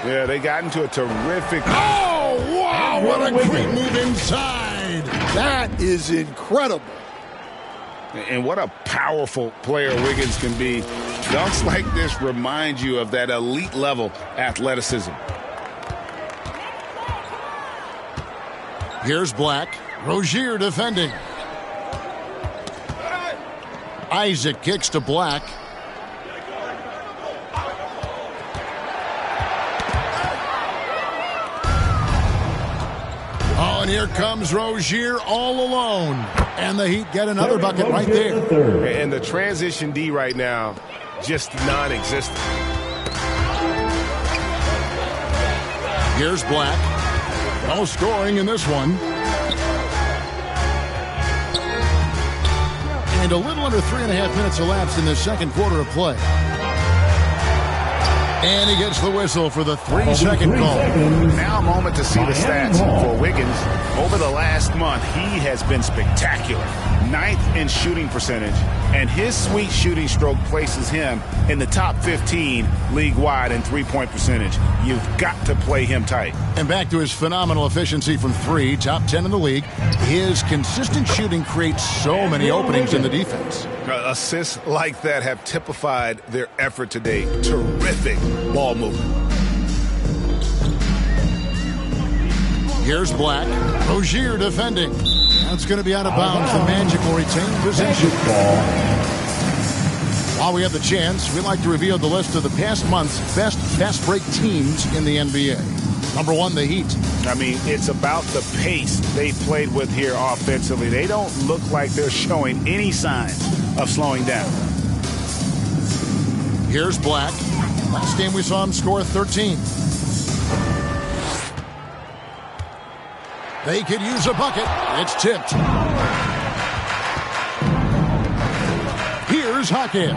Yeah, they got into a terrific... Oh, wow, what a great move inside. That is incredible. And what a powerful player Wiggins can be. Dunks like this remind you of that elite level athleticism. Here's Black. Rozier defending. Isaac kicks to Black. Oh, and here comes Rozier all alone. And the Heat get another bucket right there. And the transition D right now, just non-existent. Here's Black. No scoring in this one. And a little under 3.5 minutes elapsed in the second quarter of play. And he gets the whistle for the 3-second call. Now a moment to see the stats for Wiggins. Over the last month, he has been spectacular. 9th in shooting percentage, and his sweet shooting stroke places him in the top 15 league-wide in three-point percentage. You've got to play him tight. And back to his phenomenal efficiency from 3, top 10 in the league. His consistent shooting creates so many openings in the defense. Assists like that have typified their effort today. Terrific ball movement. Here's Black. Rozier defending. That's going to be out of bounds. The Magic will retain possession. While we have the chance, we'd like to reveal the list of the past month's best fast break teams in the NBA. #1, the Heat. I mean, it's about the pace they played with here offensively. They don't look like they're showing any signs of slowing down. Here's Black. Last game we saw him score 13. They could use a bucket. It's tipped. Here's Jaquez.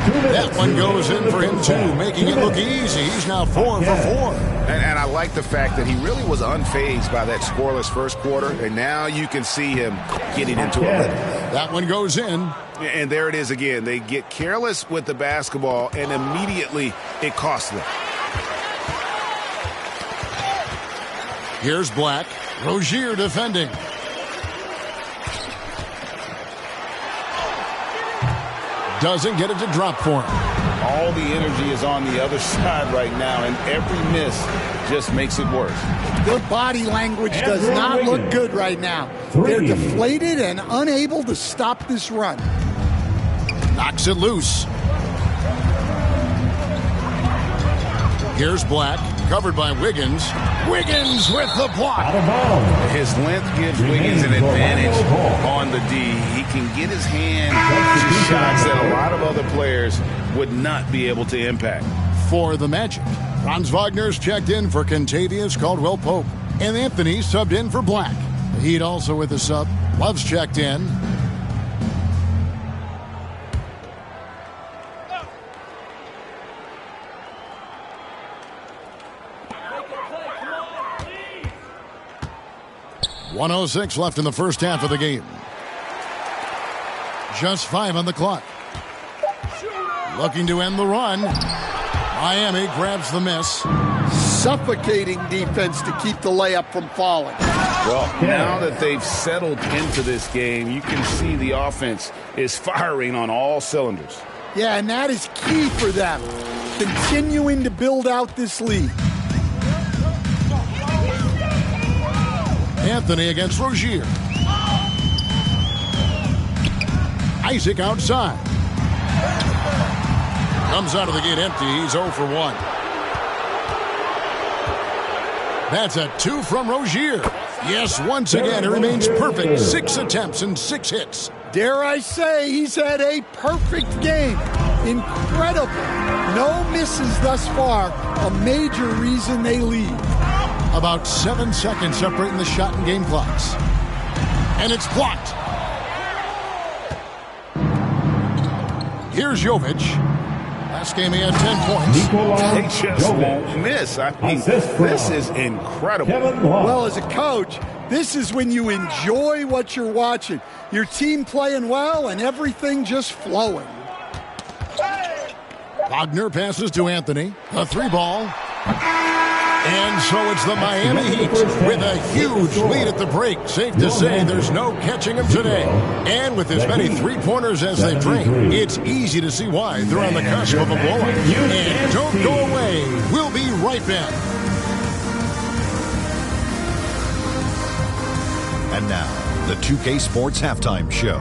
That one goes in for him, too, making it look easy. He's now 4 for 4. And I like the fact that he really was unfazed by that scoreless first quarter, and now you can see him getting into a rhythm. That one goes in. And there it is again. They get careless with the basketball, and immediately it costs them. Here's Black. Rozier defending. Doesn't get it to drop for him. All the energy is on the other side right now, and every miss just makes it worse. Their body language does not look good right now. They're deflated and unable to stop this run. Knocks it loose. Here's Black, covered by Wiggins. Wiggins with the block. His length gives Wiggins an advantage on the D. He can get his hand to shots that a lot of other players would not be able to impact. For the Magic, Franz Wagner's checked in for Kentavious Caldwell-Pope, and Anthony subbed in for Black. The Heat also with a sub. Love's checked in. .106 left in the first half of the game. Just 5 on the clock. Looking to end the run. Miami grabs the miss. Suffocating defense to keep the layup from falling. Well, now that they've settled into this game, you can see the offense is firing on all cylinders. Yeah, and that is key for them. Continuing to build out this lead. Anthony against Rozier. Isaac outside. Comes out of the gate empty. He's 0 for 1. That's a 2 from Rozier. Yes, once again, it remains perfect. 6 attempts and 6 hits. Dare I say, he's had a perfect game. Incredible. No misses thus far. A major reason they lead. About 7 seconds separating the shot and game clocks. And it's blocked. Here's Jovic. Last game he had 10 points. They just won't miss. I mean, this is incredible. Well, as a coach, this is when you enjoy what you're watching. Your team playing well and everything just flowing. Wagner passes to Anthony. A 3-ball. And so it's the Miami Heat with a huge lead at the break. Safe to say there's no catching them today. And with as many three-pointers as they bring, it's easy to see why they're on the cusp of a blowout. And don't go away. We'll be right back. And now, the 2K Sports Halftime Show.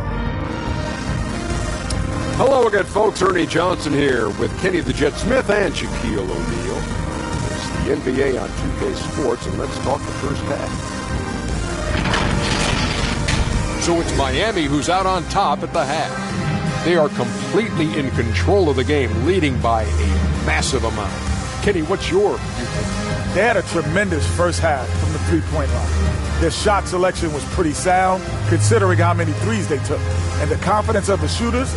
Hello again, folks. Ernie Johnson here with Kenny the Jet Smith and Shaquille O'Neal. The NBA on 2K Sports, and let's talk the first half. So it's Miami who's out on top at the half. They are completely in control of the game, leading by a massive amount. Kenny, what's your viewpoint? They had a tremendous first half from the three-point line. Their shot selection was pretty sound, considering how many threes they took. And the confidence of the shooters,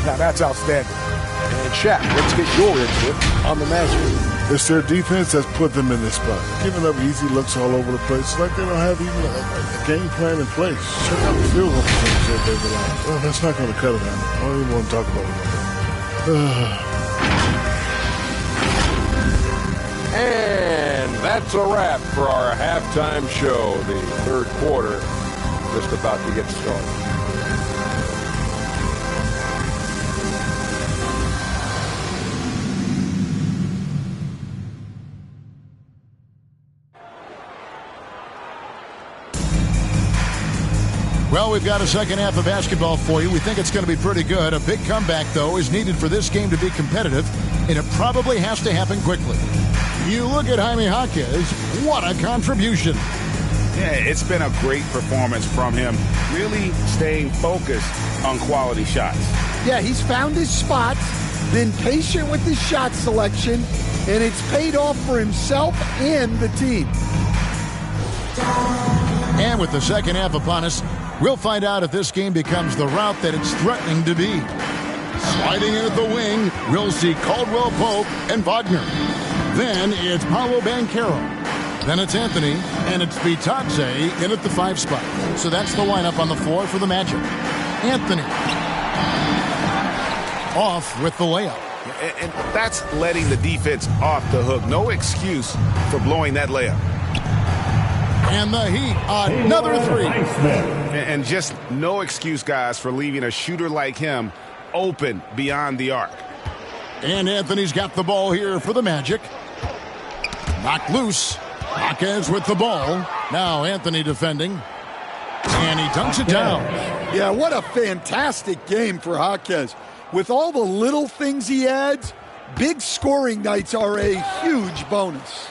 now that's outstanding. And Shaq, let's get your input on the Magic. It's their defense that's put them in this spot. Giving up easy looks all over the place. It's like they don't have even a game plan in place. Check out the field goal percentage that they've allowed. Well, that's not going to cut it out. I don't even want to talk about it. And that's a wrap for our halftime show. The third quarter just about to get started. Well, we've got a second half of basketball for you. We think it's going to be pretty good. A big comeback, though, is needed for this game to be competitive, and it probably has to happen quickly. You look at Jaime Jaquez, what a contribution. Yeah, it's been a great performance from him, really staying focused on quality shots. Yeah, he's found his spots, been patient with his shot selection, and it's paid off for himself and the team. And with the second half upon us, we'll find out if this game becomes the route that it's threatening to be. Sliding in at the wing, we'll see Caldwell-Pope and Wagner. Then it's Paolo Banchero. Then it's Anthony, and it's Bitadze in at the 5 spot. So that's the lineup on the floor for the Magic. Anthony off with the layup. And that's letting the defense off the hook. No excuse for blowing that layup. And the Heat, another 3. And just no excuse, guys, for leaving a shooter like him open beyond the arc. And Anthony's got the ball here for the Magic. Knocked loose. Jaquez with the ball. Now Anthony defending. And he dunks it down. Yeah, what a fantastic game for Jaquez. With all the little things he adds, big scoring nights are a huge bonus.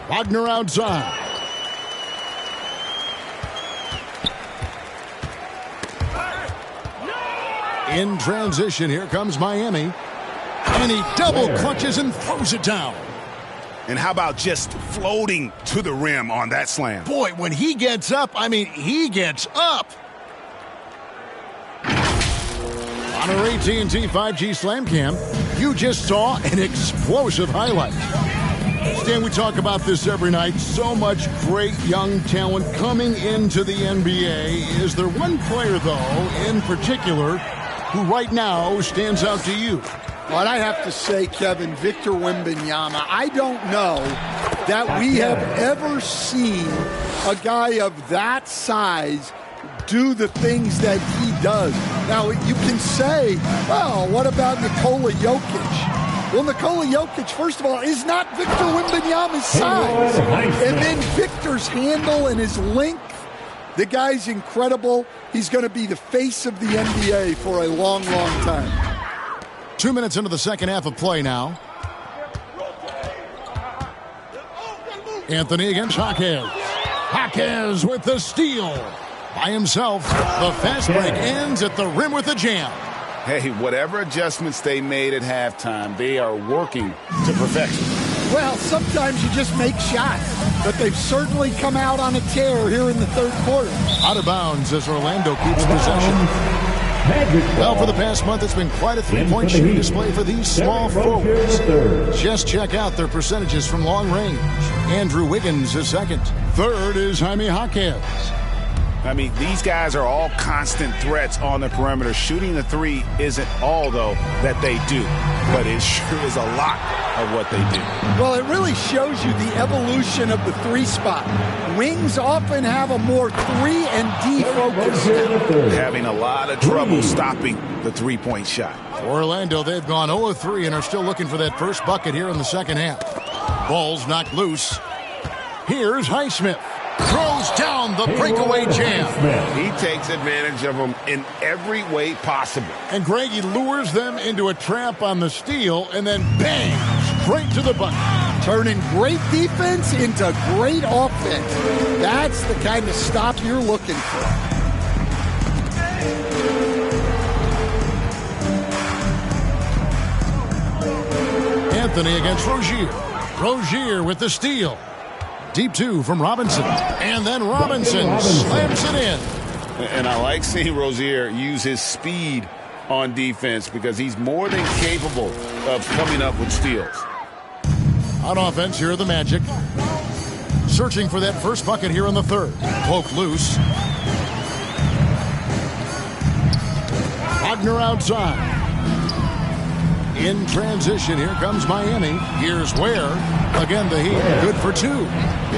Wagner outside. In transition, here comes Miami. And he double clutches and throws it down. And how about just floating to the rim on that slam? Boy, when he gets up, I mean, he gets up. On our AT&T 5G Slam Cam, you just saw an explosive highlight. Stan, we talk about this every night. So much great young talent coming into the NBA. Is there one player, though, in particular, who right now stands out to you? Well, I have to say, Kevin, Victor Wembanyama, I don't know that we have ever seen a guy of that size do the things that he does. Now, you can say, well, what about Nikola Jokic? Well, Nikola Jokic, first of all, is not Victor Wembanyama's size. And then Victor's handle and his length, the guy's incredible. He's going to be the face of the NBA for a long, long time. 2 minutes into the second half of play now. Anthony against Jaquez. Jaquez with the steal. By himself, the fast break ends at the rim with a jam. Hey, whatever adjustments they made at halftime, they are working to perfection. Well, sometimes you just make shots, but they've certainly come out on a tear here in the third quarter. Out of bounds as Orlando keeps possession. Well, for the past month, it's been quite a three-point shooting display for these small forwards. Just check out their percentages from long range. Andrew Wiggins is second. Third is Jaime Jaquez. I mean, these guys are all constant threats on the perimeter. Shooting the three isn't all, though, that they do. But it sure is a lot of what they do. Well, it really shows you the evolution of the three spot. Wings often have a more 3-and-D focus. Having a lot of trouble stopping the three-point shot. For Orlando, they've gone 0-3 and are still looking for that first bucket here in the second half. Ball's knocked loose. Here's Highsmith. Throws down the breakaway jam. He takes advantage of them in every way possible. And Greg, he lures them into a trap on the steal and then bang, straight to the bucket. Turning great defense into great offense. That's the kind of stop you're looking for. Anthony against Rozier. Rozier with the steal. Deep two from Robinson. And then Robinson slams it in. And I like seeing Rozier use his speed on defense because he's more than capable of coming up with steals. On offense, here are the Magic. Searching for that first bucket here in the third. Poke loose. Wagner outside. In transition, here comes Miami. Here's Ware. Again, the Heat, good for two.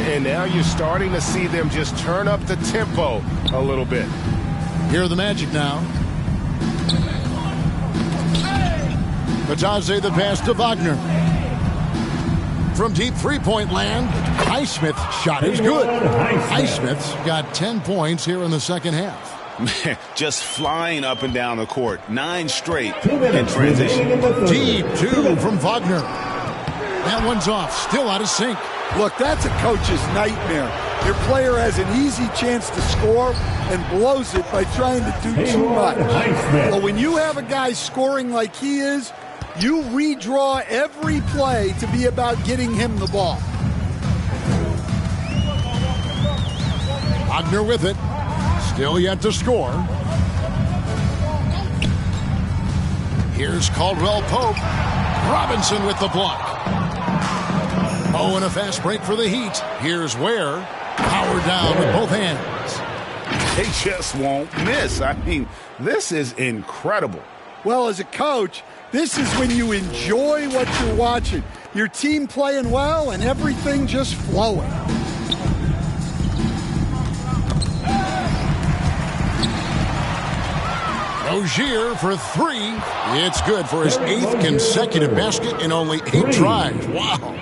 And now you're starting to see them just turn up the tempo a little bit. Here are the Magic now. Bitadze the pass to Wagner. From deep three-point land, Highsmith's shot is good. Highsmith's got 10 points here in the second half. Just flying up and down the court. 9 straight in transition. Deep two from Wagner. That one's off, still out of sync. Look, that's a coach's nightmare. Your player has an easy chance to score and blows it by trying to do too much. But when you have a guy scoring like he is, you redraw every play to be about getting him the ball. Wagner with it. Still yet to score. Here's Caldwell Pope. Robinson with the block. Oh, and a fast break for the Heat. Here's Ware. Power down with both hands. They just won't miss. I mean, this is incredible. Well, as a coach, this is when you enjoy what you're watching. Your team playing well and everything just flowing. Rozier for three. It's good for his 8th consecutive basket in only 8 tries. Wow.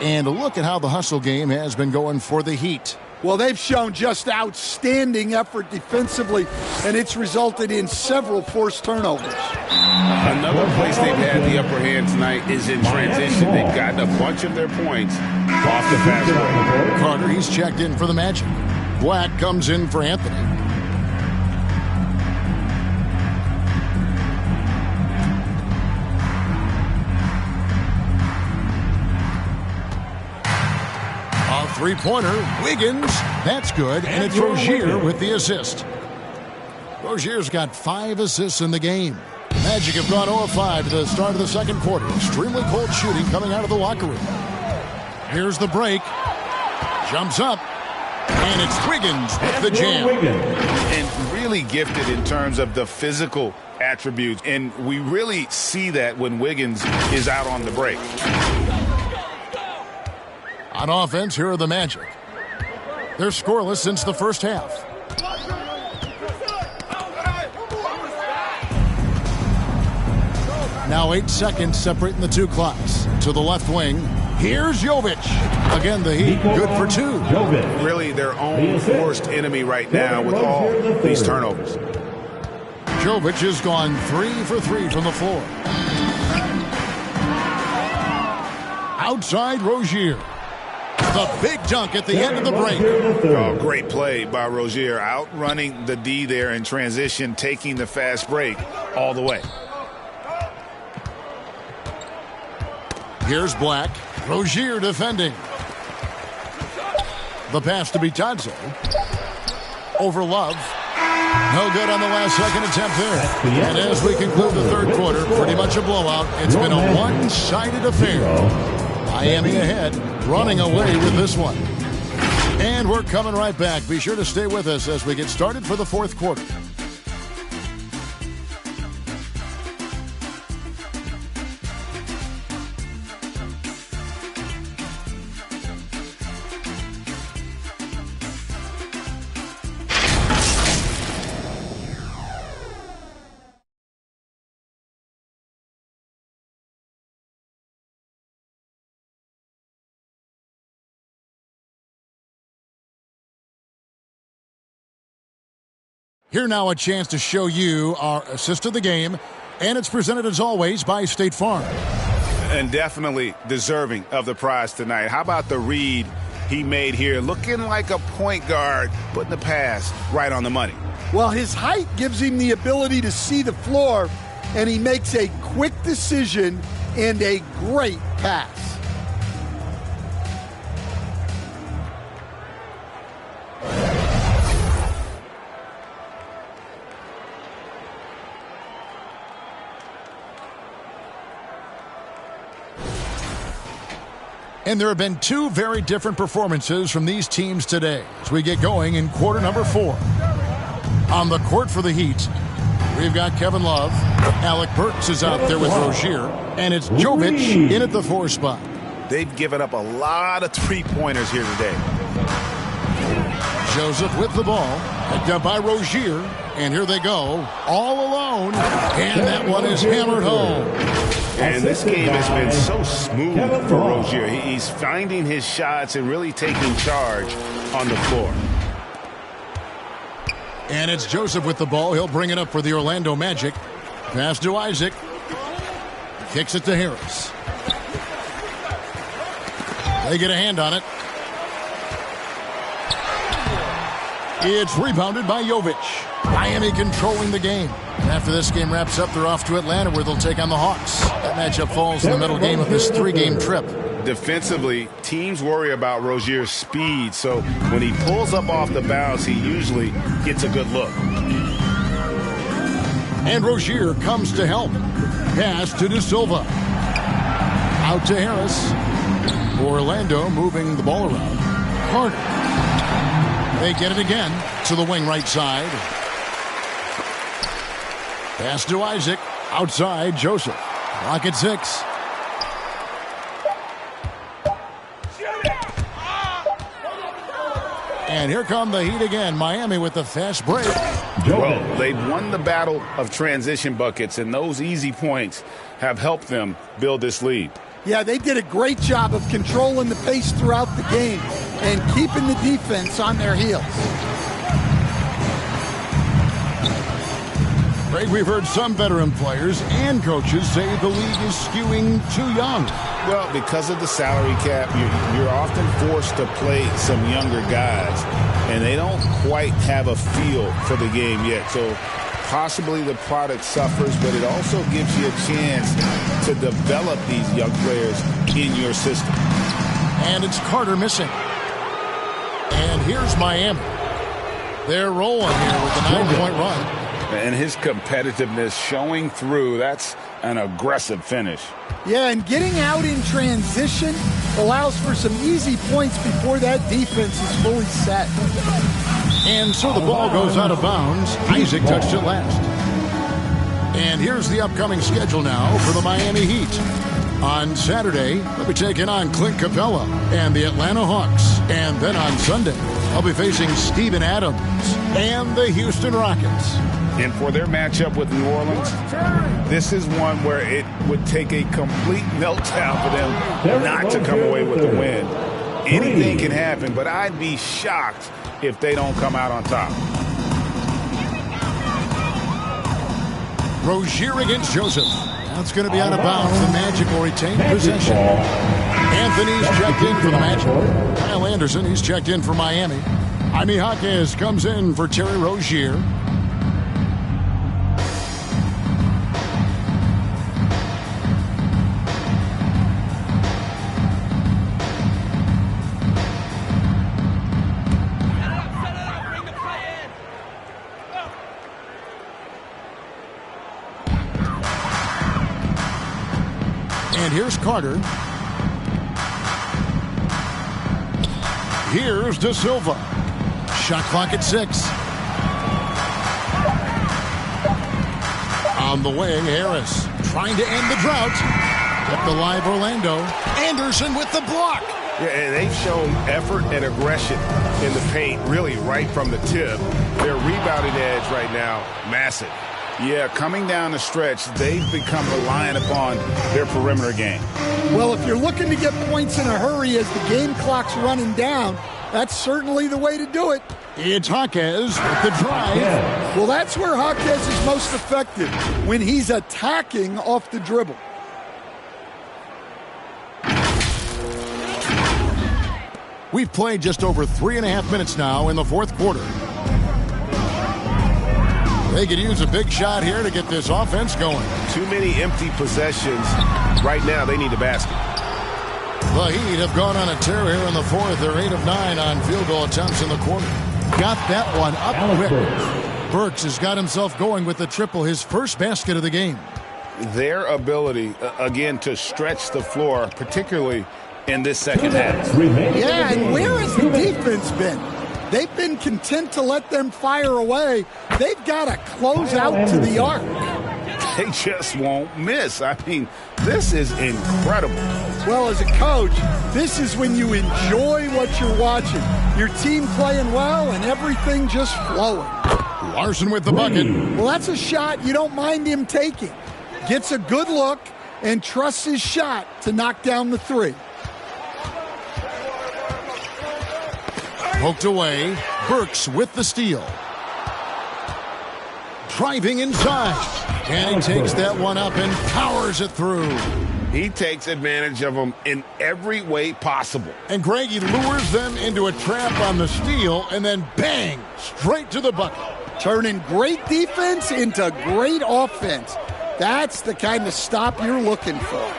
And look at how the hustle game has been going for the Heat. Well, they've shown just outstanding effort defensively, and it's resulted in several forced turnovers. Another place they've had the upper hand tonight is in transition. They've gotten a bunch of their points off the fast break. Carter, he's checked in for the Magic. Black comes in for Anthony. Three-pointer, Wiggins, that's good, and it's Rozier with the assist. Rozier's got 5 assists in the game. Magic have gone 0 of 5 to the start of the second quarter. Extremely cold shooting coming out of the locker room. Here's the break. Jumps up, and it's Wiggins with the jam. And really gifted in terms of the physical attributes, and we really see that when Wiggins is out on the break. On offense, here are the Magic. They're scoreless since the first half. Now 8 seconds separating the two clocks. To the left wing, here's Jovic. Again, the Heat, good for 2. Really their own worst enemy right now with all these turnovers. Jovic has gone 3 for 3 from the floor. Outside Rozier. The big dunk at the end of the break. Oh, great play by Rozier. Outrunning the D there in transition, taking the fast break all the way. Here's Black. Rozier defending. The pass to Bitadze. Over Love. No good on the last second attempt there. And as we conclude the third quarter, pretty much a blowout. It's been a one-sided affair. Miami ahead, running away with this one. And we're coming right back. Be sure to stay with us as we get started for the fourth quarter. Here now a chance to show you our assist of the game, and it's presented as always by State Farm. And definitely deserving of the prize tonight. How about the read he made here? Looking like a point guard, putting the pass right on the money. Well, his height gives him the ability to see the floor, and he makes a quick decision and a great pass. And there have been 2 very different performances from these teams today as we get going in quarter number 4. On the court for the Heat, we've got Kevin Love. Alec Burks is out there with Rozier. And it's Jovic in at the 4 spot. They've given up a lot of three-pointers here today. Joseph with the ball. Picked up by Rozier. And here they go, all alone. And that one is hammered home. And this game has been so smooth for Rozier. He's finding his shots and really taking charge on the floor. And it's Joseph with the ball. He'll bring it up for the Orlando Magic. Pass to Isaac. Kicks it to Harris. They get a hand on it. It's rebounded by Jovic. Miami controlling the game. And after this game wraps up, they're off to Atlanta where they'll take on the Hawks. That matchup falls in the middle game of this 3-game trip. Defensively, teams worry about Rozier's speed, so when he pulls up off the bounce, he usually gets a good look. And Rozier comes to help. Pass to De Silva. Out to Harris. Orlando moving the ball around. Carter. They get it again to the wing right side. Pass to Isaac. Outside, Joseph. Clock at 6. And here come the Heat again. Miami with the fast break. Well, they've won the battle of transition buckets, and those easy points have helped them build this lead. Yeah, they did a great job of controlling the pace throughout the game and keeping the defense on their heels. Greg, we've heard some veteran players and coaches say the league is skewing too young. Well, because of the salary cap, you're often forced to play some younger guys, and they don't quite have a feel for the game yet. So possibly the product suffers, but it also gives you a chance to develop these young players in your system. And it's Carter missing. And here's Miami. They're rolling here with a 9-point run. And his competitiveness showing through. That's an aggressive finish. Yeah, and getting out in transition allows for some easy points before that defense is fully set. And so the ball goes out of bounds. Isaac touched it last. And here's the upcoming schedule now for the Miami Heat. On Saturday, they'll be taking on Clint Capella and the Atlanta Hawks. And then on Sunday, they'll be facing Steven Adams and the Houston Rockets. And for their matchup with New Orleans, this is one where it would take a complete meltdown for them not to come away with the win. Anything can happen, but I'd be shocked if they don't come out on top. Rozier against Joseph. That's going to be out of bounds. The Magic will retain possession. Anthony's checked in for the Magic. Kyle Anderson, he's checked in for Miami. Jaime Jaquez comes in for Terry Rozier. And here's Carter. Here's De Silva. Shot clock at 6. On the wing, Harris trying to end the drought. Kept alive Orlando. Anderson with the block. Yeah, and they've shown effort and aggression in the paint, really right from the tip. Their rebounding edge right now, massive. Yeah, coming down the stretch, they've become reliant upon their perimeter game. Well, if you're looking to get points in a hurry as the game clock's running down, that's certainly the way to do it. It's Jaquez with the drive. Well, that's where Jaquez is most effective, when he's attacking off the dribble. We've played just over 3.5 minutes now in the fourth quarter. They could use a big shot here to get this offense going. Too many empty possessions. Right now, they need a basket. The Heat have gone on a tear here in the fourth. They're 8 of 9 on field goal attempts in the quarter. Got that one up quick. Burks has got himself going with the triple, his first basket of the game. Their ability, again, to stretch the floor, particularly in this second half. Yeah, and where has the defense been? They've been content to let them fire away. They've got to close out to the arc. They just won't miss. I mean, this is incredible. Well, as a coach, this is when you enjoy what you're watching. Your team playing well and everything just flowing. Larson with the bucket. Well, that's a shot you don't mind him taking. Gets a good look and trusts his shot to knock down the three. Poked away. Burks with the steal. Driving inside. And he takes that one up and powers it through. He takes advantage of them in every way possible. And Greg, he lures them into a trap on the steal and then bang, straight to the bucket. Turning great defense into great offense. That's the kind of stop you're looking for.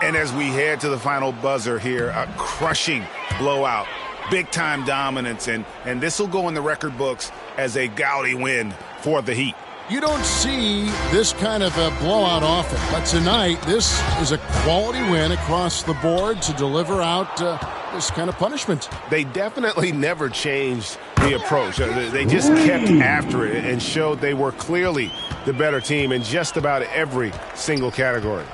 And as we head to the final buzzer here, a crushing blowout. Big-time dominance, and this will go in the record books as a gaudy win for the Heat. You don't see this kind of a blowout often, but tonight this is a quality win across the board to deliver out this kind of punishment. They definitely never changed the approach. They just kept after it and showed they were clearly the better team in just about every single category.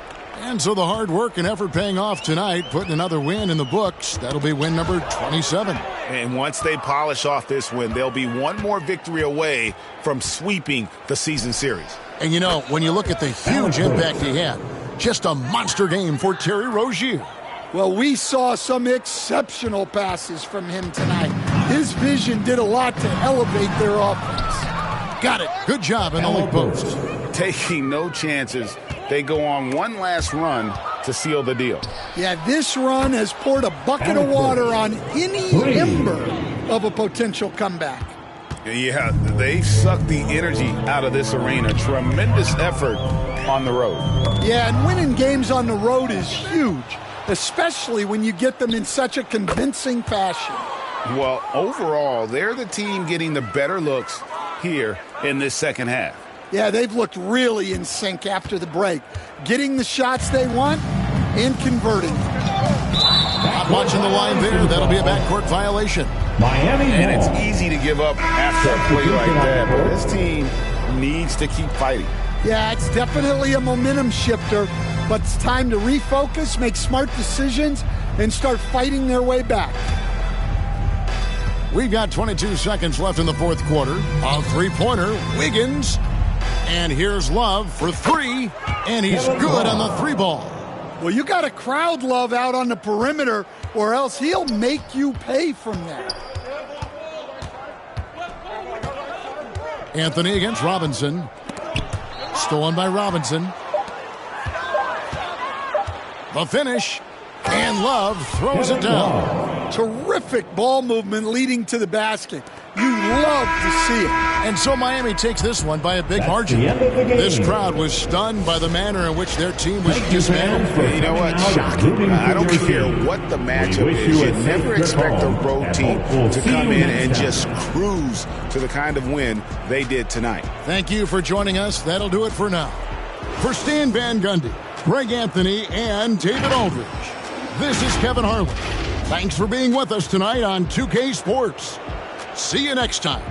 And so the hard work and effort paying off tonight, putting another win in the books. That'll be win number 27. And once they polish off this win, they'll be one more victory away from sweeping the season series. And you know, when you look at the huge impact he had, just a monster game for Terry Rozier. Well, we saw some exceptional passes from him tonight. His vision did a lot to elevate their offense. Got it. Good job in the low post. Taking no chances. They go on one last run to seal the deal. Yeah, this run has poured a bucket of water on any ember of a potential comeback. Yeah, they sucked the energy out of this arena. Tremendous effort on the road. Yeah, and winning games on the road is huge, especially when you get them in such a convincing fashion. Well, overall, they're the team getting the better looks here in this second half. Yeah, they've looked really in sync after the break, getting the shots they want and converting. Not watching the line there. That'll be a backcourt violation. And it's easy to give up after a play like that, but this team needs to keep fighting. Yeah, it's definitely a momentum shifter, but it's time to refocus, make smart decisions, and start fighting their way back. We've got 22 seconds left in the fourth quarter. A three-pointer, Wiggins. And here's Love for three, and he's good on the three ball. Well, you got to crowd Love out on the perimeter, or else he'll make you pay from there. Anthony against Robinson. Stolen by Robinson. The finish, and Love throws it down. Terrific ball movement leading to the basket. You love to see it. And so Miami takes this one by a big margin. This crowd was stunned by the manner in which their team was dismantled. You know what? Shocking. I don't care what the matchup is. You never expect a road team to come in and just cruise to the kind of win they did tonight. Thank you for joining us. That'll do it for now. For Stan Van Gundy, Greg Anthony, and David Aldridge, this is Kevin Harlan. Thanks for being with us tonight on 2K Sports. See you next time.